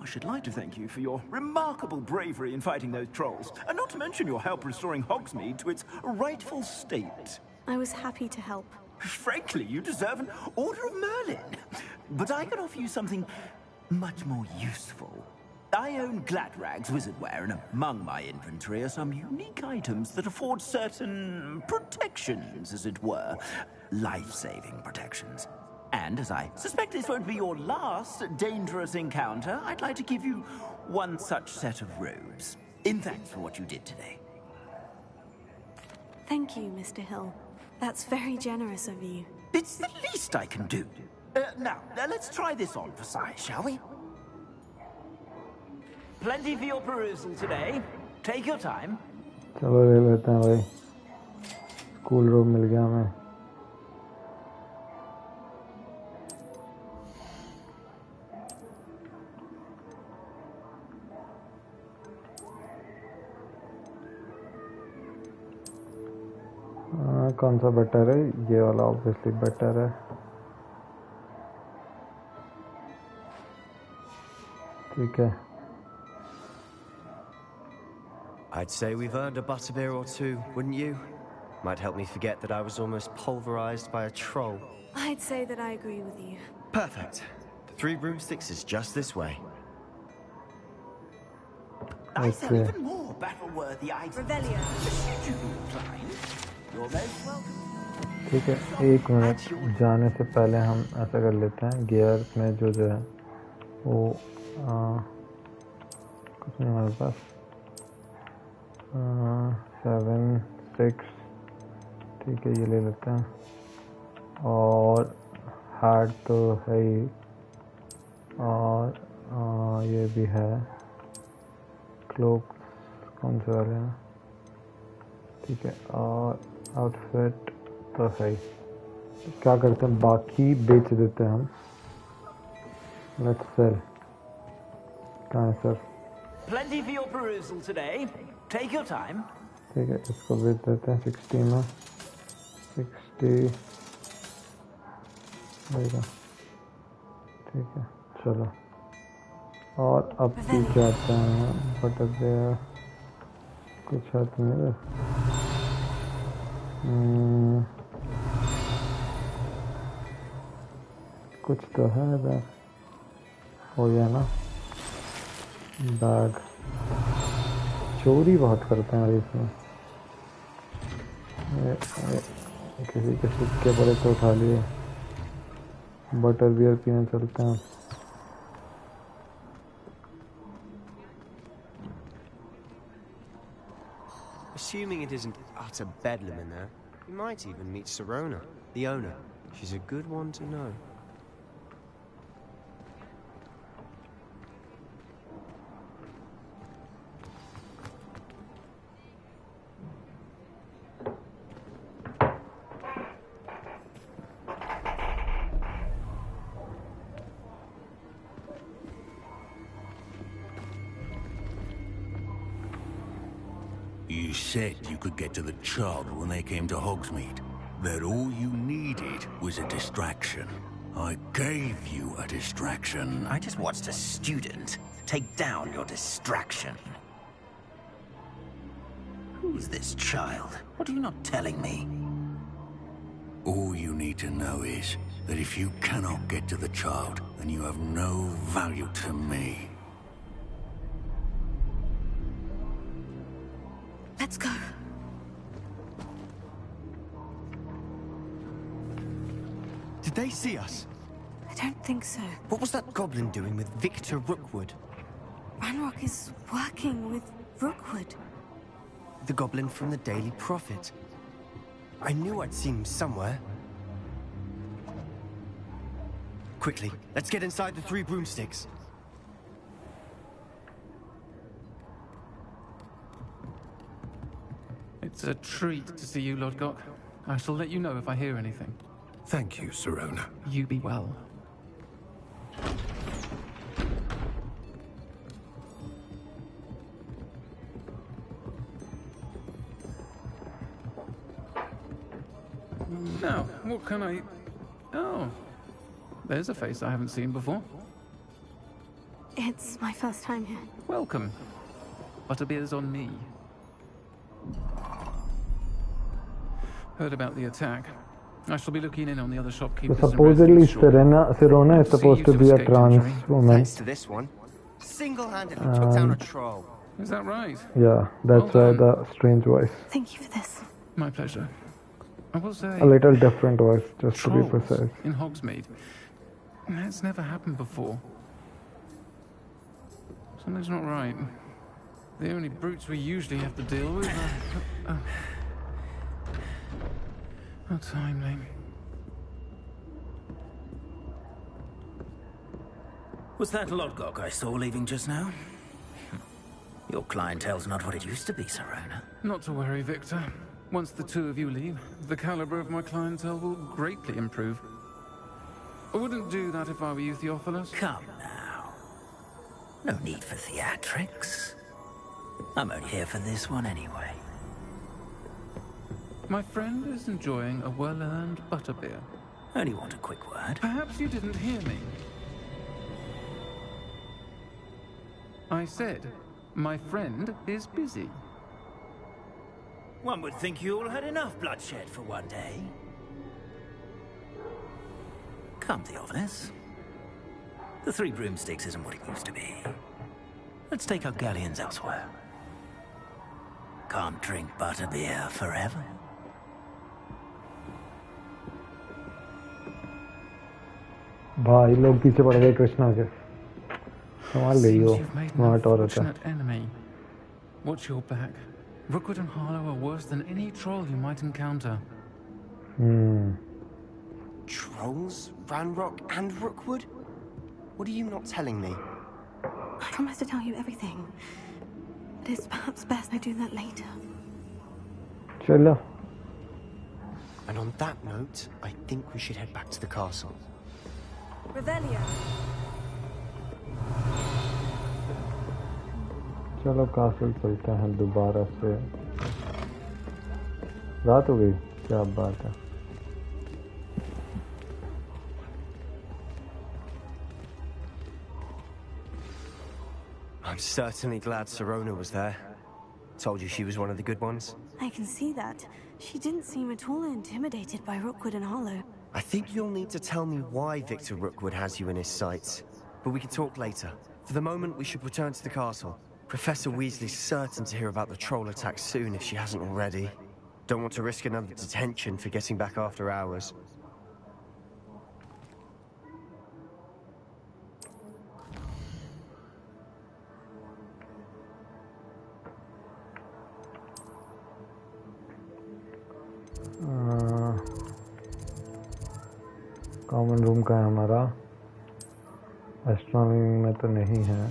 I should like to thank you for your remarkable bravery in fighting those trolls, and not to mention your help restoring Hogsmeade to its rightful state. I was happy to help. Frankly, you deserve an Order of Merlin. But I can offer you something much more useful. I own Gladrag's wizardware, and among my inventory are some unique items that afford certain protections, as it were. Life-saving protections. And as I suspect this won't be your last dangerous encounter, I'd like to give you one such set of robes, in thanks for what you did today. Thank you, Mr. Hill. That's very generous of you. It's the least I can do. Now, let's try this on for size, shall we? Plenty for your perusal today. Take your time. चलो ले लेते हैं भाई. School room मिल गया हमें. कौन सा better है? ये वाला ऑब्वियसली बेटर है. ठीक है. I'd say we've earned a butterbeer or two, wouldn't you? Might help me forget that I was almost pulverized by a troll. I'd say that I agree with you. Perfect. The 3 broomsticks is just this way. I sell even more battle-worthy items. Revelio. Should you be inclined, you're most welcome. ठीक है, 1 minute जाने से पहले हम ऐसा कर लेते हैं. गियर में जो है वो कुछ नहीं हमारे पास. 7 6 ठीक है, ये ले लेते हैं. और हार्ड तो है ही, और ये भी है. क्लोक कौन से वाले हैं? ठीक है. और आउटफिट तो है ही. क्या करते हैं, बाकी बेच देते हैं हम. Let's sell. कहाँ है sir? Plenty for your perusal today. Take your time. ठीक है, इसको बेच देते हैं 60 में. 60 रहेगा. ठीक है, चलो. और अब पीछे आते हैं. बटरवेयर कुछ हाथ में कुछ तो है इधर. हो गया ना. बैग. चोरी बहुत करते हैं इसमें. किसी के सिक्के पड़े तो उठा लिए. बटर बियर पीने चलते हैं. Assuming it isn't utter bedlam in there, you might even meet Sirona, the owner. She's a good one to know. You said you could get to the child when they came to Hogsmeade. That all you needed was a distraction. I gave you a distraction. I just watched a student take down your distraction. Who's this child? What are you not telling me? All you need to know is that if you cannot get to the child, then you have no value to me. Let's go. Did they see us? I don't think so. What was that goblin doing with Victor Rookwood? Ranrock is working with Rookwood. The goblin from the Daily Prophet. I knew I'd seen him somewhere. Quickly, let's get inside the 3 broomsticks. It's a treat to see you, Lodgok. I shall let you know if I hear anything. Thank you, Sirona. You be well. Now, what can I... Oh, there's a face I haven't seen before. It's my first time here. Welcome. Butterbeer's on me. Heard about the attack. I shall be looking in on the other shopkeepers. So supposedly Sirona is supposed to be a trans woman. Thanks to this one. Single-handedly took down a troll. Is that right? Yeah, that's why the strange voice. Thank you for this. My pleasure. I will say... A little different voice, just to be precise. In Hogsmeade. That's never happened before. Something's not right. The only brutes we usually have to deal with are... How timely. Was that Lodgok I saw leaving just now? Your clientele's not what it used to be, Sirona. Not to worry, Victor. Once the two of you leave, the caliber of my clientele will greatly improve. I wouldn't do that if I were you, Theophilus. Come now. No need for theatrics. I'm only here for this one anyway. My friend is enjoying a well-earned butterbeer. Only want a quick word. Perhaps you didn't hear me. I said, my friend is busy. One would think you all had enough bloodshed for one day. Come, Theophilus. The Three Broomsticks isn't what it used to be. Let's take our galleons elsewhere. Can't drink butterbeer forever. भाई लोग पीछे पड़ गए कृष्णा के संभाल ले हो smart औरत है enemy. Watch your back. Rookwood and Harlow are worse than any troll you might encounter. Trolls, Ranrock, and Rookwood? What are you not telling me? I promise to tell you everything. But it's perhaps best I do that later. चलो. And on that note, I think we should head back to the castle. Revelio. चलो castle चलते हैं दोबारा से रात हो गई क्या बात है I'm certainly glad Sirona was there. Told you she was one of the good ones. I can see that. She didn't seem at all intimidated by Rookwood and Harlow. I think you'll need to tell me why Victor Rookwood has you in his sights. But we can talk later. For the moment, we should return to the castle. Professor Weasley's certain to hear about the troll attack soon if she hasn't already. Don't want to risk another detention for getting back after hours. Common room का है हमारा astronomy में तो नहीं है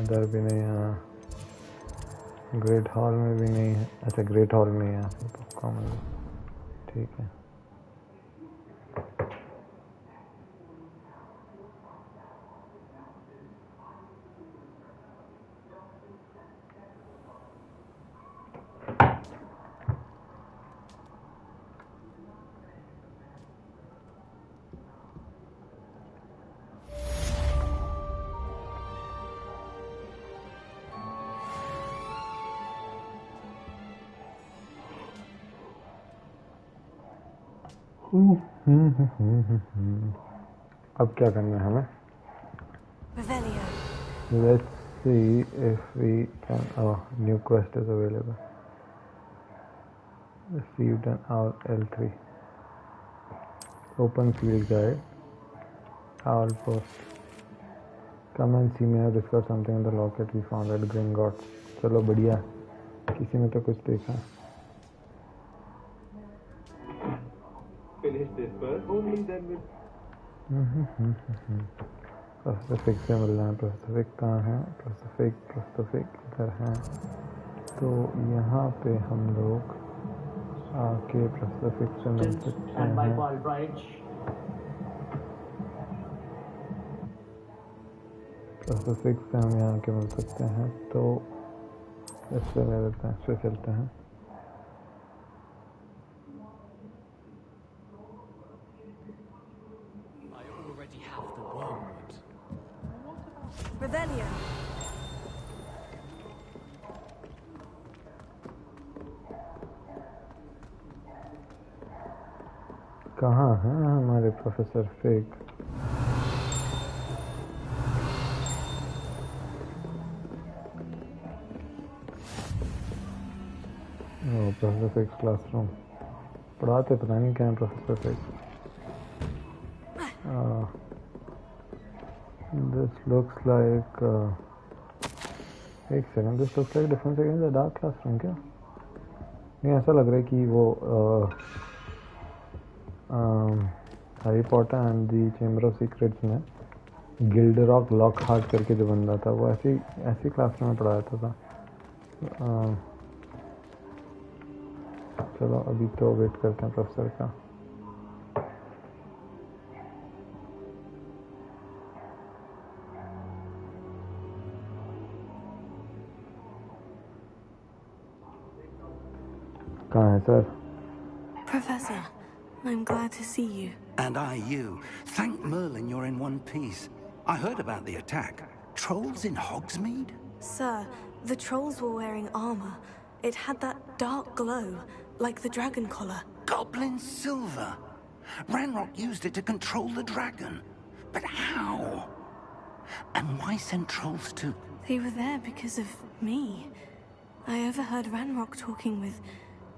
इधर भी नहीं है ग्रेट हॉल में भी नहीं है अच्छा ग्रेट हॉल में है तो कॉमन रूम ठीक है अब क्या करना है हमें Let's see if we can new quest is available. Received an L3 open field guide owl post come and see me have discovered something in the locket we found at Gringotts. चलो बढ़िया किसी ने तो कुछ देखा Finish this first, only then with. प्रोस्टोफिक से मिलना है प्रोस्टोफिक कहाँ है प्रोस्टोफिक इधर है तो यहाँ पे हम लोग आके प्रोस्टोफिक से मिल सकते हैं प्रोस्टोफिक से हम यहाँ के मिल सकते हैं तो इससे ले लेते हैं इससे चलते हैं We have the wormwood. Revelio. कहाँ हैं हमारे professor fake? Professor fake classroom पढ़ाते पता नहीं क्या है professor fake. This looks like एक second. This looks like Defense Against the Dark classroom. क्या नहीं, ऐसा लग रहा है कि वो Harry Potter and the chamber of secrets में गिल्डरॉक लॉकहार्ट करके जो बंदा था वो ऐसी क्लासरूम में पढ़ाया था. चलो अभी तो वेट करते हैं प्रोफेसर का. कहाँ है sir? Professor, I'm glad to see you. And I you. Thank Merlin you're in one piece. I heard about the attack. Trolls in Hogsmeade? Sir, the trolls were wearing armor. It had that dark glow, like the dragon collar. Goblin silver. Ranrock used it to control the dragon. But how? And why send trolls to... They were there because of me. I overheard Ranrock talking with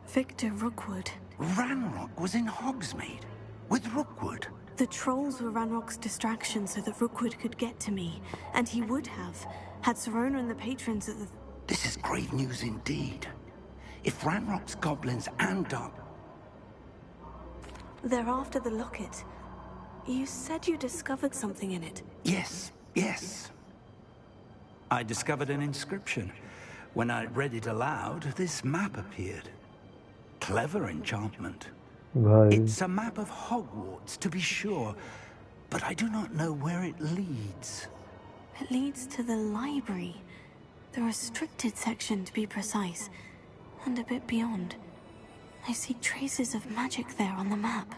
Victor Rookwood. Ranrock was in Hogsmeade? With Rookwood? The trolls were Ranrock's distraction so that Rookwood could get to me. And he would have, had Serona and the patrons at the... This is grave news indeed. If Ranrock's goblins and dark... They're after the locket. You said you discovered something in it. Yes, yes. I discovered an inscription. When I read it aloud, this map appeared. Clever enchantment. Right. It's a map of Hogwarts, to be sure, but I do not know where it leads. It leads to the library. The restricted section, to be precise. And a bit beyond. I see traces of magic there on the map.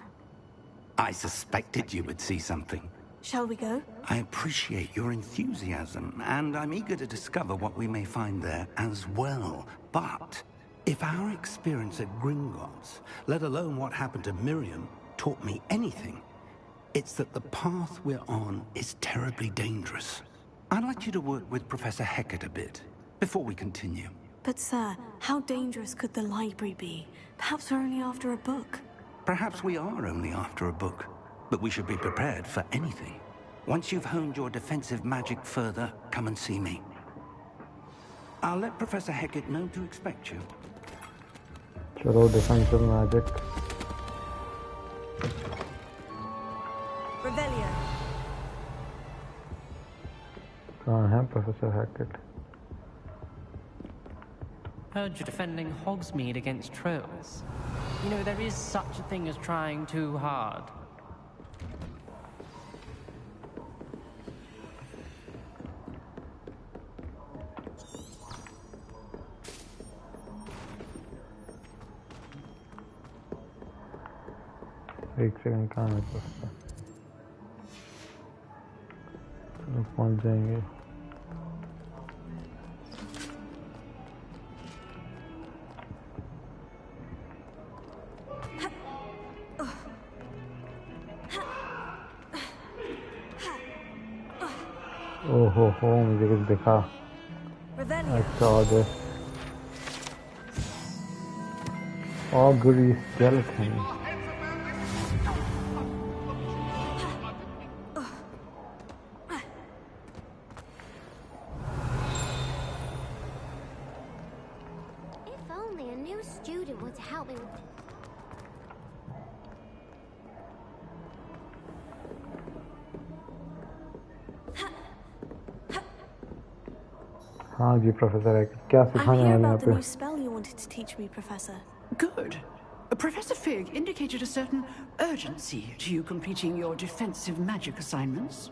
I suspected you would see something. Shall we go? I appreciate your enthusiasm, and I'm eager to discover what we may find there as well. But if our experience at Gringotts, let alone what happened to Miriam, taught me anything, it's that the path we're on is terribly dangerous. I'd like you to work with Professor Hecat a bit, before we continue. But sir, how dangerous could the library be? Perhaps we're only after a book. Perhaps we are only after a book, but we should be prepared for anything. Once you've honed your defensive magic further, come and see me. I'll let Professor Hecat know to expect you. Chalo, defensive magic. Revelio. कहाँ है Professor Hecat? Heard you're defending Hogsmeade against trolls. You know, there is such a thing as trying too hard. एक second कहाँ है Professor? चलो पहुँच जाएंगे. हो मुझे कुछ दिखा. I saw this augury skeleton. If only a new student were to help me with it. हाँ जी प्रोफेसर है. क्या सिखाने वाले हैं about the आप? new spell you wanted to teach me, Professor. Good. Professor Fig indicated a certain urgency to you completing your defensive magic assignments.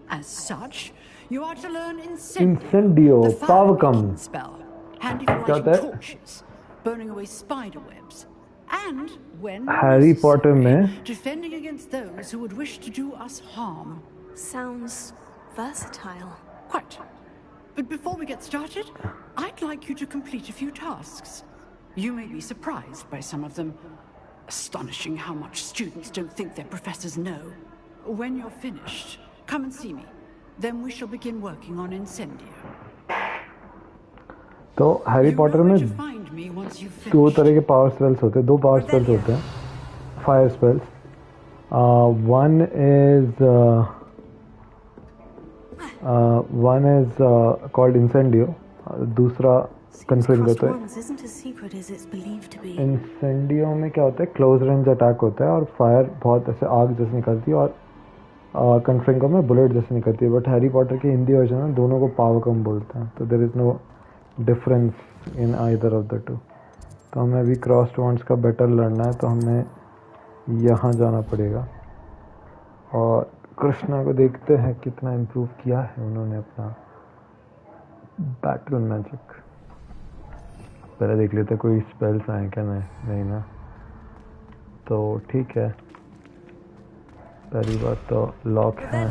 As such, you are to learn Incendio, the power come. spell, handy for Got lighting that? torches, burning away spider webs, And when Harry Potter में defending against those who would wish to do us harm. Sounds versatile. Quite. But before we get started, I'd like you to complete a few tasks. You may be surprised by some of them. Astonishing how much students don't think their professors know. When you're finished, come and see me. Then we shall begin working on Incendio. तो Harry Potter में दो तरह के power spells होते हैं, दो power spells होते हैं, fire spells. One is called incendio, दूसरा कन्फ्लिक्ट होता है. इंसेंडियो में क्या होता है, क्लोज रेंज अटैक होता है और फायर बहुत ऐसे आग जैसे निकलती है, और कन्फ्लिक्ट में बुलेट जैसे निकलती है. बट हैरी पॉटर के हिंदी वर्जन में दोनों को पावर कम बोलते हैं, तो there is no difference in either of the two. तो हमें अभी क्रॉस्ड वॉन्ड्स का बैटल लड़ना है, तो हमें यहाँ जाना पड़ेगा और कृष्णा को देखते हैं कितना इम्प्रूव किया है उन्होंने अपना बैटल मैजिक. पहले देख लेते कोई स्पेल्स आए क्या. नहीं ना, तो ठीक है. पहली बात तो लॉक है.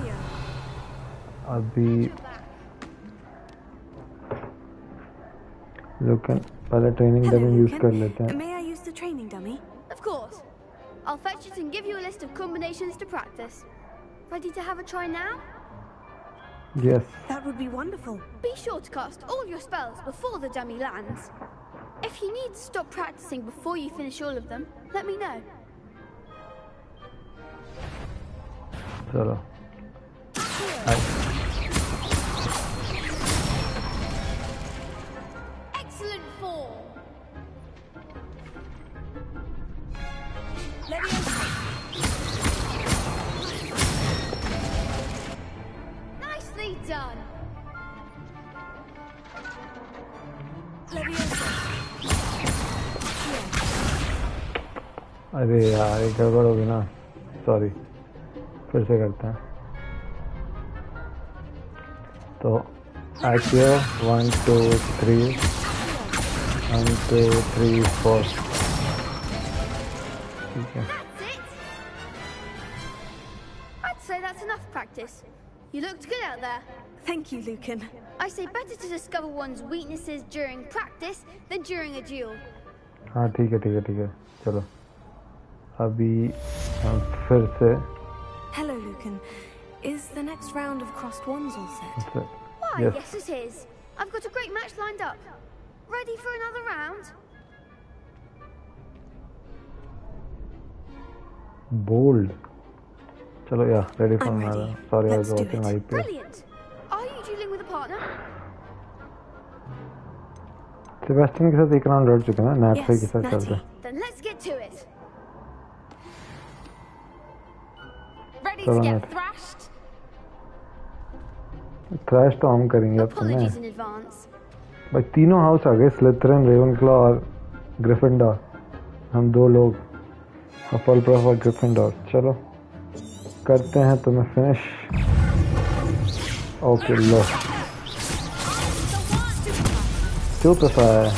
अभी लेकिन पहले ट्रेनिंग डमी यूज कर लेते हैं. May I use the training dummy? Of course. I'll fetch it and give you a list of combinations to practice. Ready to have a try now? Yes. That would be wonderful. Be sure to cast all your spells before the dummy lands. If you need to stop practicing before you finish all of them, let me know. चलो. Excellent form. Nicely done. अरे यार, ये गड़बड़ होगी ना. Sorry, फिर से करते हैं. तो एक्टिव 1 2 3 1 2 3 4. ठीक है. I'd say that's enough practice. You looked good out there. Thank you, Lucan. I say better to discover one's weaknesses during practice than during a duel. हाँ ठीक है. चलो अभी हम फिर से. Hello, Lucan. Is the next round of crossed wands all set? Why, Yes. yes it is. I've got a great match lined up. Ready for another round? Bold. चलो या ready for another. Sorry, I was watching IPL. Brilliant. Are you dueling with a partner? Sebastian के साथ एक round लड़ चुके हैं ना, NAT के साथ चलते हैं. Then let's get to it. Ready चलो to नैट. get thrashed? क्रैश तो हम करेंगे अब तुम्हें. Apologies in advance. भाई तीनों हाउस आ गए, स्लिथरिन, रेवनक्लॉ और ग्रिफिंडोर. हम दो लोग, हफलपफ और ग्रिफिंडोर. चलो करते हैं तुम्हें फिनिश. ओके लो. Stupefy.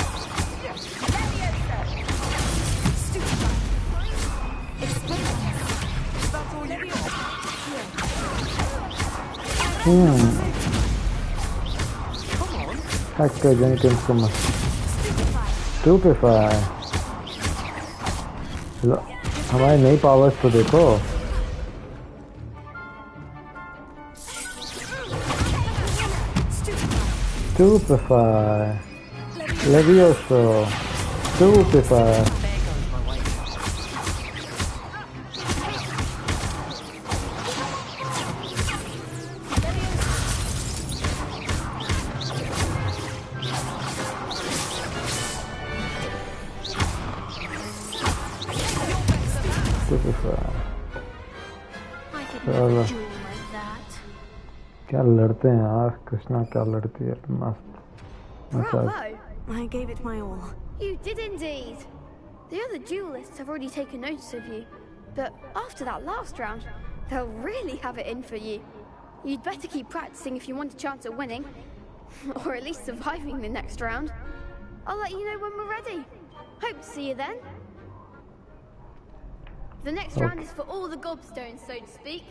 Hector Jenkins को मत. Stupefy. हमारे नई पावर्स तो देखो. Stupefy. Levioso. Stupefy. चलो क्या लड़ते हैं यार, कृष्णा क्या लड़ती है. मस्त. Bravo! I gave it my all. You did indeed. The other duelists have already taken notice of you, but after that last round, they'll really have it in for you. You'd better keep practicing if you want a chance at winning, or at least surviving the next round. I'll let you know when we're ready. Hope to see you then. The next round is for all the gobstones, so to speak.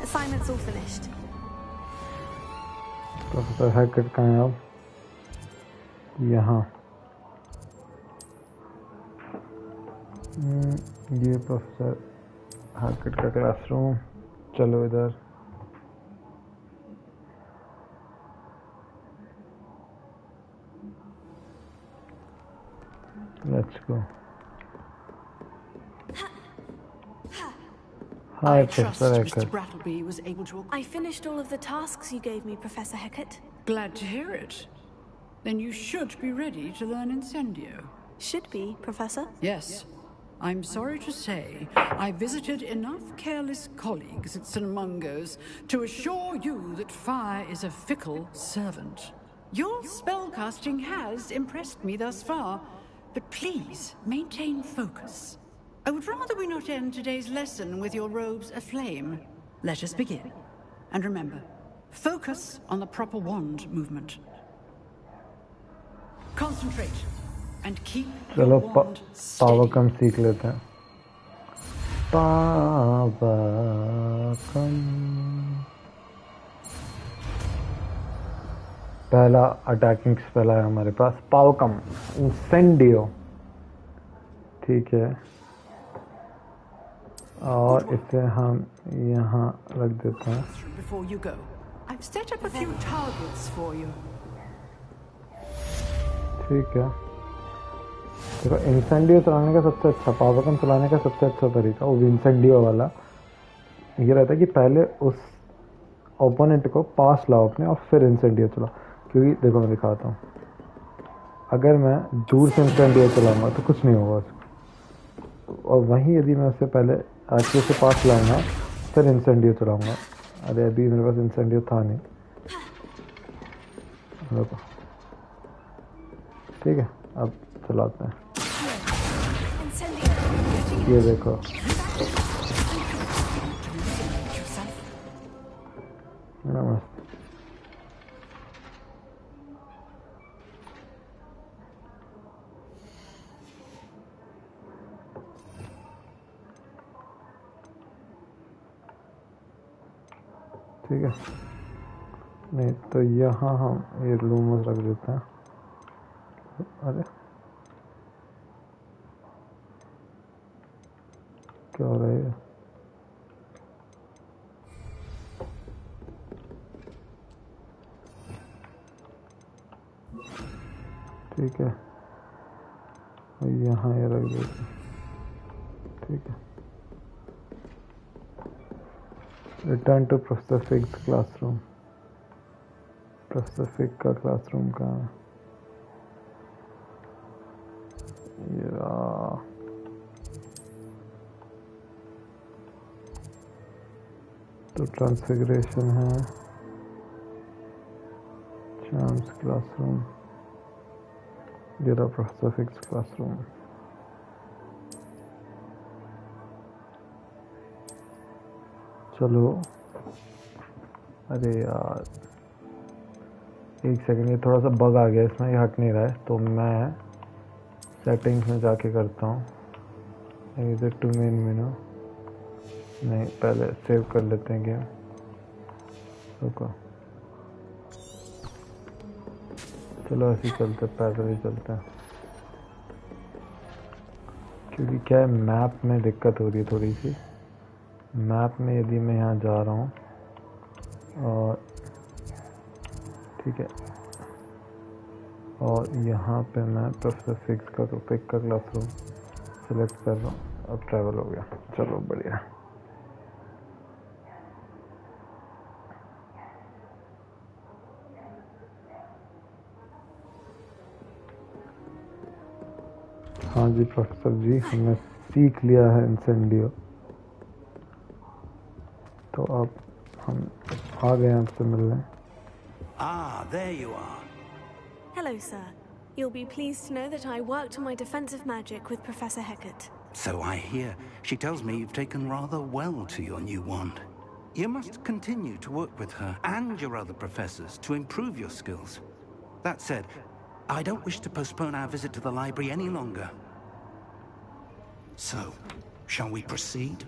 Assignment's all finished. Professor हैकेट कहाँ है अब? यहाँ। ये professor हैकेट का classroom. चलो इधर। Let's go. Hi, Professor Hecat. Mr. Brattleby was able to... I finished all of the tasks you gave me, Professor Hecat. Glad to hear it. Then you should be ready to learn Incendio. Should be, Professor? Yes. I'm sorry to say, I visited enough careless colleagues at St. Mungo's to assure you that fire is a fickle servant. Your spellcasting has impressed me thus far, but please maintain focus. I would rather we not end today's lesson with your robes aflame. Let us begin. And remember, focus on the proper wand movement. Concentrate and keep चलो your wand steady. Power कम सीख लेते हैं। Power कम। पहला attacking spell है हमारे पास, power कम इंसेंडियो। ठीक है, और इसे हम यहाँ रख देते हैं। Before you go, I've set up a few targets for you. ठीक है, देखो इंसेंडियो चलाने का सबसे अच्छा, पावर कम चलाने का सबसे अच्छा तरीका वो इंसेंडियो वाला ये रहता है कि पहले उस ओपोनेंट को पास लाओ अपने और फिर इंसेंडियो चलाओ। क्योंकि देखो मैं दिखाता हूँ, अगर मैं दूर से इंसेंडियो चलाऊंगा तो कुछ नहीं होगा उसको, और वहीं यदि मैं उससे पहले आगे से पास लाऊंगा फिर इंसेंडियो चलाऊंगा। अरे अभी मेरे पास इंसेंडियो था नहीं, देखो ठीक है, अब चलाते हैं। ये देखो नमस्ते। ठीक है, नहीं तो यहाँ हम ये लूमस रख देते हैं। अरे क्या हो रहा है? ठीक है, यहाँ ये रख देते हैं। ठीक है, return to professor Fig's classroom. Professor Fig का क्लासरूम कहाँ है? तो ट्रांसफिगरेशन है, चार्म्स क्लासरूम, ये रहा प्रोफेसर फिग्स क्लासरूम। चलो, अरे यार एक सेकंड, ये थोड़ा सा बग आ गया इसमें, ये हट नहीं रहा है, तो मैं सेटिंग्स में जाके करता हूँ। एग्जिट टू मेन मेनू, नहीं पहले सेव कर लेते हैं गेम। रुको, चलो ऐसे ही चलते, पैदल ही चलते हैं, क्योंकि क्या है मैप में दिक्कत हो रही है थोड़ी सी। मैप में यदि मैं यहाँ जा रहा हूँ और ठीक है, और यहाँ पे मैं प्रोफेसर फिग्स का पिक का क्लासरूम सेलेक्ट कर रहा हूँ। अब ट्रैवल हो गया, चलो बढ़िया। हाँ जी प्रोफेसर जी, हमने सीख लिया है इंसेंडियो, तो अब हम आ गए आपसे मिलने। Ah, there you are. Hello, sir. You'll be pleased to know that I worked on my defensive magic with Professor Hecat. So I hear. She tells me you've taken rather well to your new wand. You must continue to work with her and your other professors to improve your skills. That said, I don't wish to postpone our visit to the library any longer. So, shall we proceed?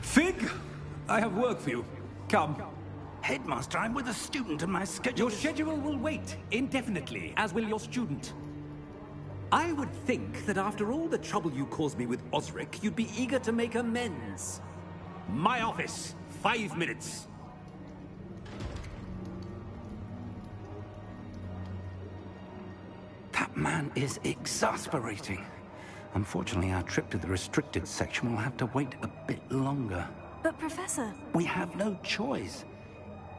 Fig! I have work for you. Come. Headmaster, I'm with a student and my schedule... Your schedule will wait indefinitely, as will your student. I would think that after all the trouble you caused me with Osric, you'd be eager to make amends. My office, 5 minutes. That man is exasperating. Unfortunately, our trip to the restricted section will have to wait a bit longer. But, Professor... We have no choice.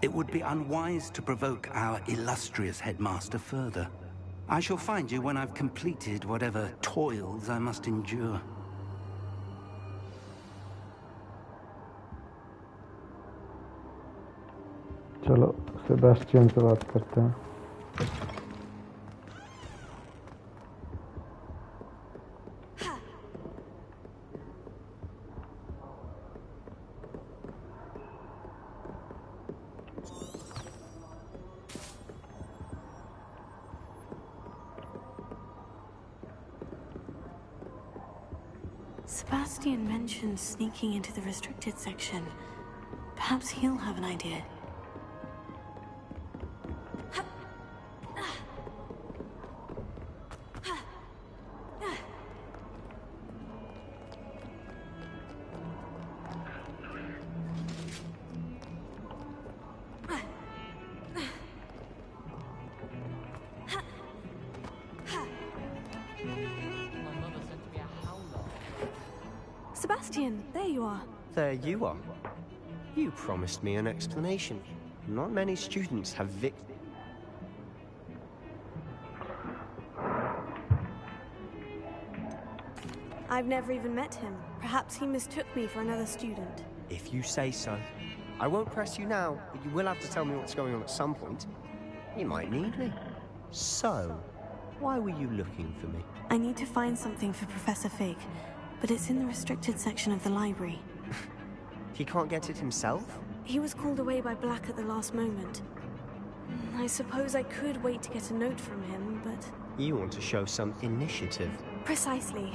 It would be unwise to provoke our illustrious headmaster further. I shall find you when I've completed whatever toils I must endure. चलो Sebastian से बात करते हैं. Sebastian mentioned sneaking into the restricted section. Perhaps he'll have an idea. Sebastian, there you are. There you are. You promised me an explanation. Not many students have I've never even met him. Perhaps he mistook me for another student. If you say so. I won't press you now, but you will have to tell me what's going on at some point. You might need me. So, why were you looking for me? I need to find something for Professor Fig, but it's in the restricted section of the library. He can't get it himself? He was called away by Black at the last moment. I suppose I could wait to get a note from him, but... You want to show some initiative. Precisely.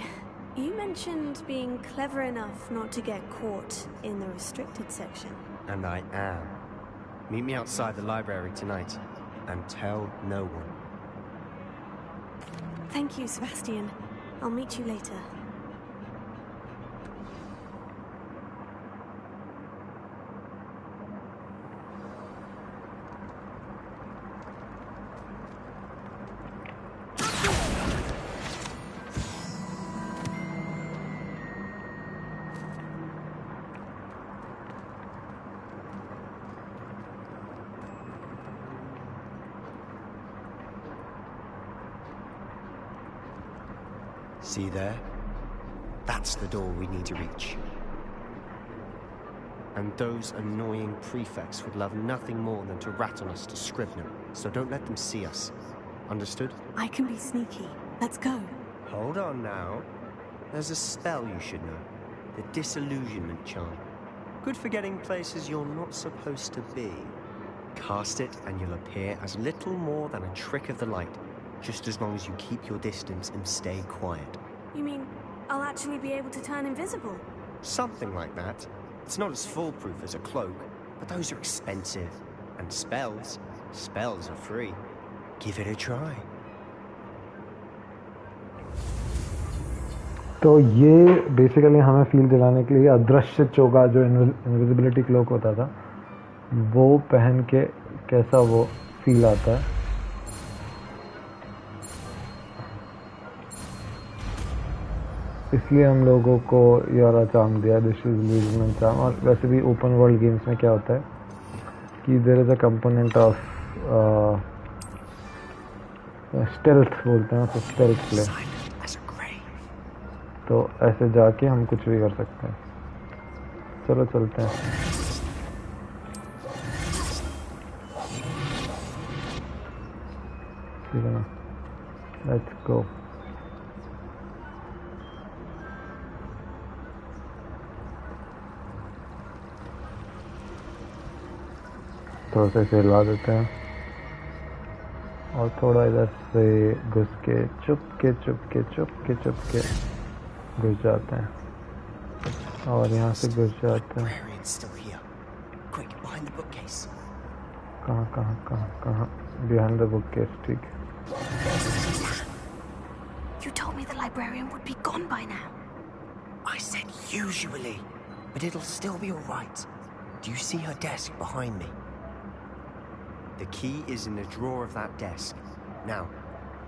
You mentioned being clever enough not to get caught in the restricted section. And I am. Meet me outside the library tonight, and tell no one. Thank you, Sebastian. I'll meet you later. See there? That's the door we need to reach. And those annoying prefects would love nothing more than to rat on us to Scrivener, so don't let them see us. Understood? I can be sneaky. Let's go. Hold on now. There's a spell you should know. The Disillusionment Charm. Good for getting places you're not supposed to be. Cast it and you'll appear as little more than a trick of the light, just as long as you keep your distance and stay quiet. You mean I'll actually be able to turn invisible? Something like that. It's not as foolproof as a cloak, but those are expensive. And spells are free. Give it a try. तो ये basically हमें feel दिलाने के लिए अदृश्य चोगा जो invisibility cloak होता था वो पहन के कैसा वो फील आता है. इसलिए हम लोगों को ये वाला चार्म दिया, डिसिल्यूजनमेंट चार्म. और वैसे भी ओपन वर्ल्ड गेम्स में क्या होता है कि there is a component of stealth बोलते हैं, तो स्टेल्थ प्ले. तो ऐसे जाके हम कुछ भी कर सकते हैं. चलो चलते हैं. ठीक है ना, लेट्स गो. थोड़ा सा हिला देते हैं और थोड़ा इधर से घुस के चुपके घुस जाते हैं और यहाँ से घुस जाते हैं। कहाँ behind the bookcase, ठीक है। You told me the librarian would be gone by now. I said usually, but it'll still be all right. Do you see her desk behind me? The key is in the drawer of that desk. Now,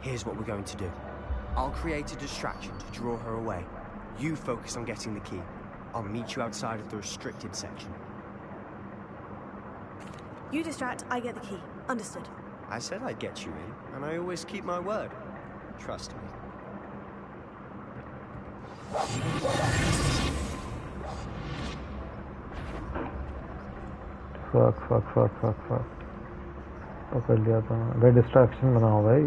here's what we're going to do. I'll create a distraction to draw her away. You focus on getting the key. I'll meet you outside of the restricted section. You distract, I get the key. Understood. I said I'd get you in, and I always keep my word. Trust me. Fuck. पकड़ लिया था। वे distraction बनाओ भाई।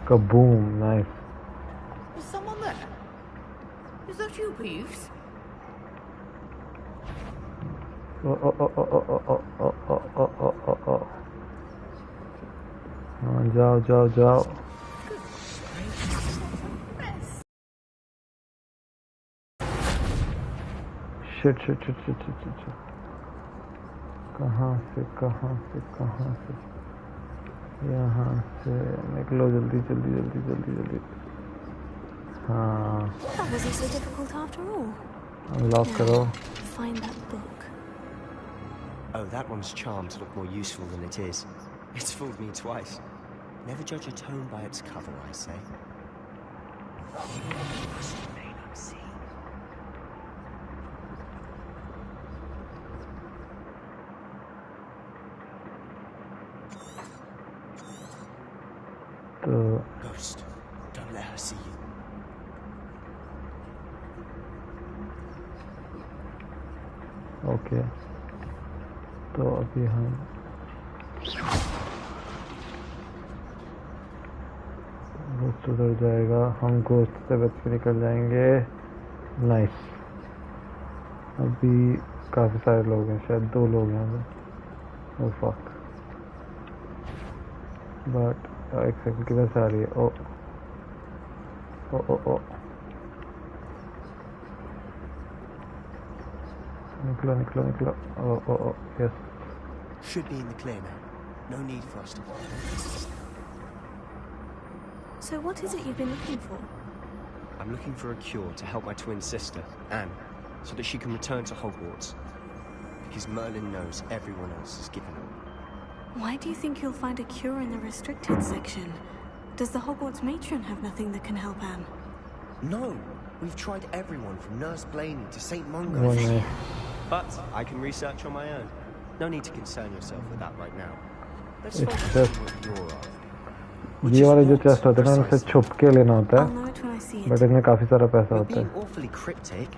Kaboom! Nice. Is someone there? Is that you, Peeves? जाओ। Shit. कहाँ से यहाँ से निकलो जल्दी। हाँ। That wasn't so difficult after all. Unlock करो। Find that book. Oh, that one's charmed to look more useful than it is. It's fooled me twice. Never judge a tome by its cover, I say. Ghost, don't let her see you. Okay. तो अभी हम ghost उधर जाएगा, हम ghost से बच के निकल जाएंगे। नाइस। अभी काफी सारे लोग हैं, शायद 2 लोग हैं। Oh fuck. बट एक सेकंड, किधर से आ रही है? ओ निकलो। ओ yes. Should be in the clear now. No need for us to. So what is it you've been looking for? I'm looking for a cure to help my twin sister, Anne, so that she can return to Hogwarts. Because Merlin knows everyone else has given up. Why do you think you'll find a cure in the restricted section? Does the Hogwarts matron have nothing that can help Anne? No! We've tried everyone from Nurse Blaney to St. Mungo. But I can research on my own. No need to concern yourself with that right now. Let's focus on what you're of. ये वाले जो chest होते हैं ना, उनसे छुप के लेना होता है, बट इनमें काफी सारा पैसा होता है। Awfully cryptic.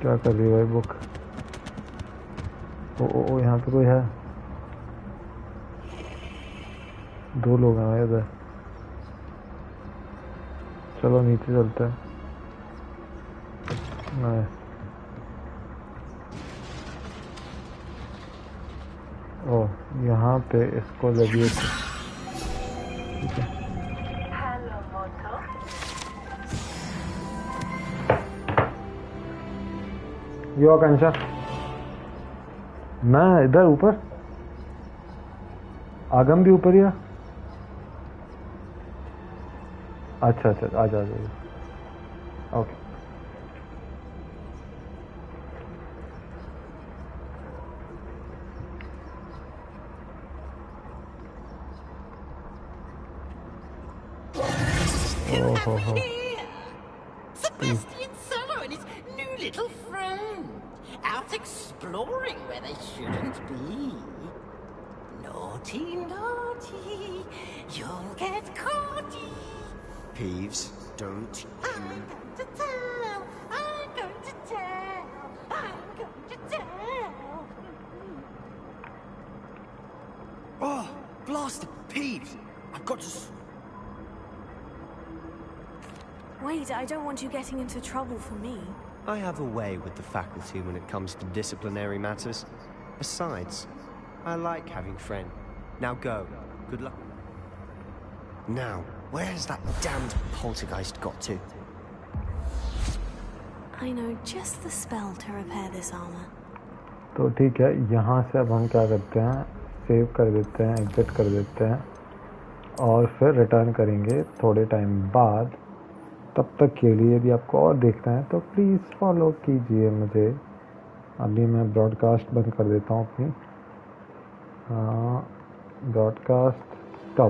क्या कर रही है भाई बुक? ओ यहाँ पे कोई है। 2 लोग हैं भाई इधर। चलो नीचे चलते हैं। नाइस। ओह, यहाँ पे इसको लगिए। ठीक है। यो आकांक्षा, मैं इधर ऊपर। आगम भी ऊपर ही है। अच्छा आ जाओ। Okay. Sebastian Sallow and his new little friend, out exploring where they shouldn't be. Naughty, you'll get caught. Peeves, don't. I'm going to tell. Oh, blast it, Peeves! I've got to. Wait, I don't want you getting into trouble for me. I have a way with the faculty when it comes to disciplinary matters. Besides, I like having friends. Now go. Good luck. Now, where's that damned poltergeist got to? I know just the spell to repair this armor. तो ठीक है, यहाँ से अब हम क्या करते हैं, सेव कर देते हैं, एग्जिट कर देते हैं और फिर रिटर्न करेंगे थोड़े टाइम बाद। तब तक के लिए यदि आपको और देखना है तो प्लीज़ फॉलो कीजिए मुझे। अभी मैं ब्रॉडकास्ट बंद कर देता हूँ अपनी ब्रॉडकास्ट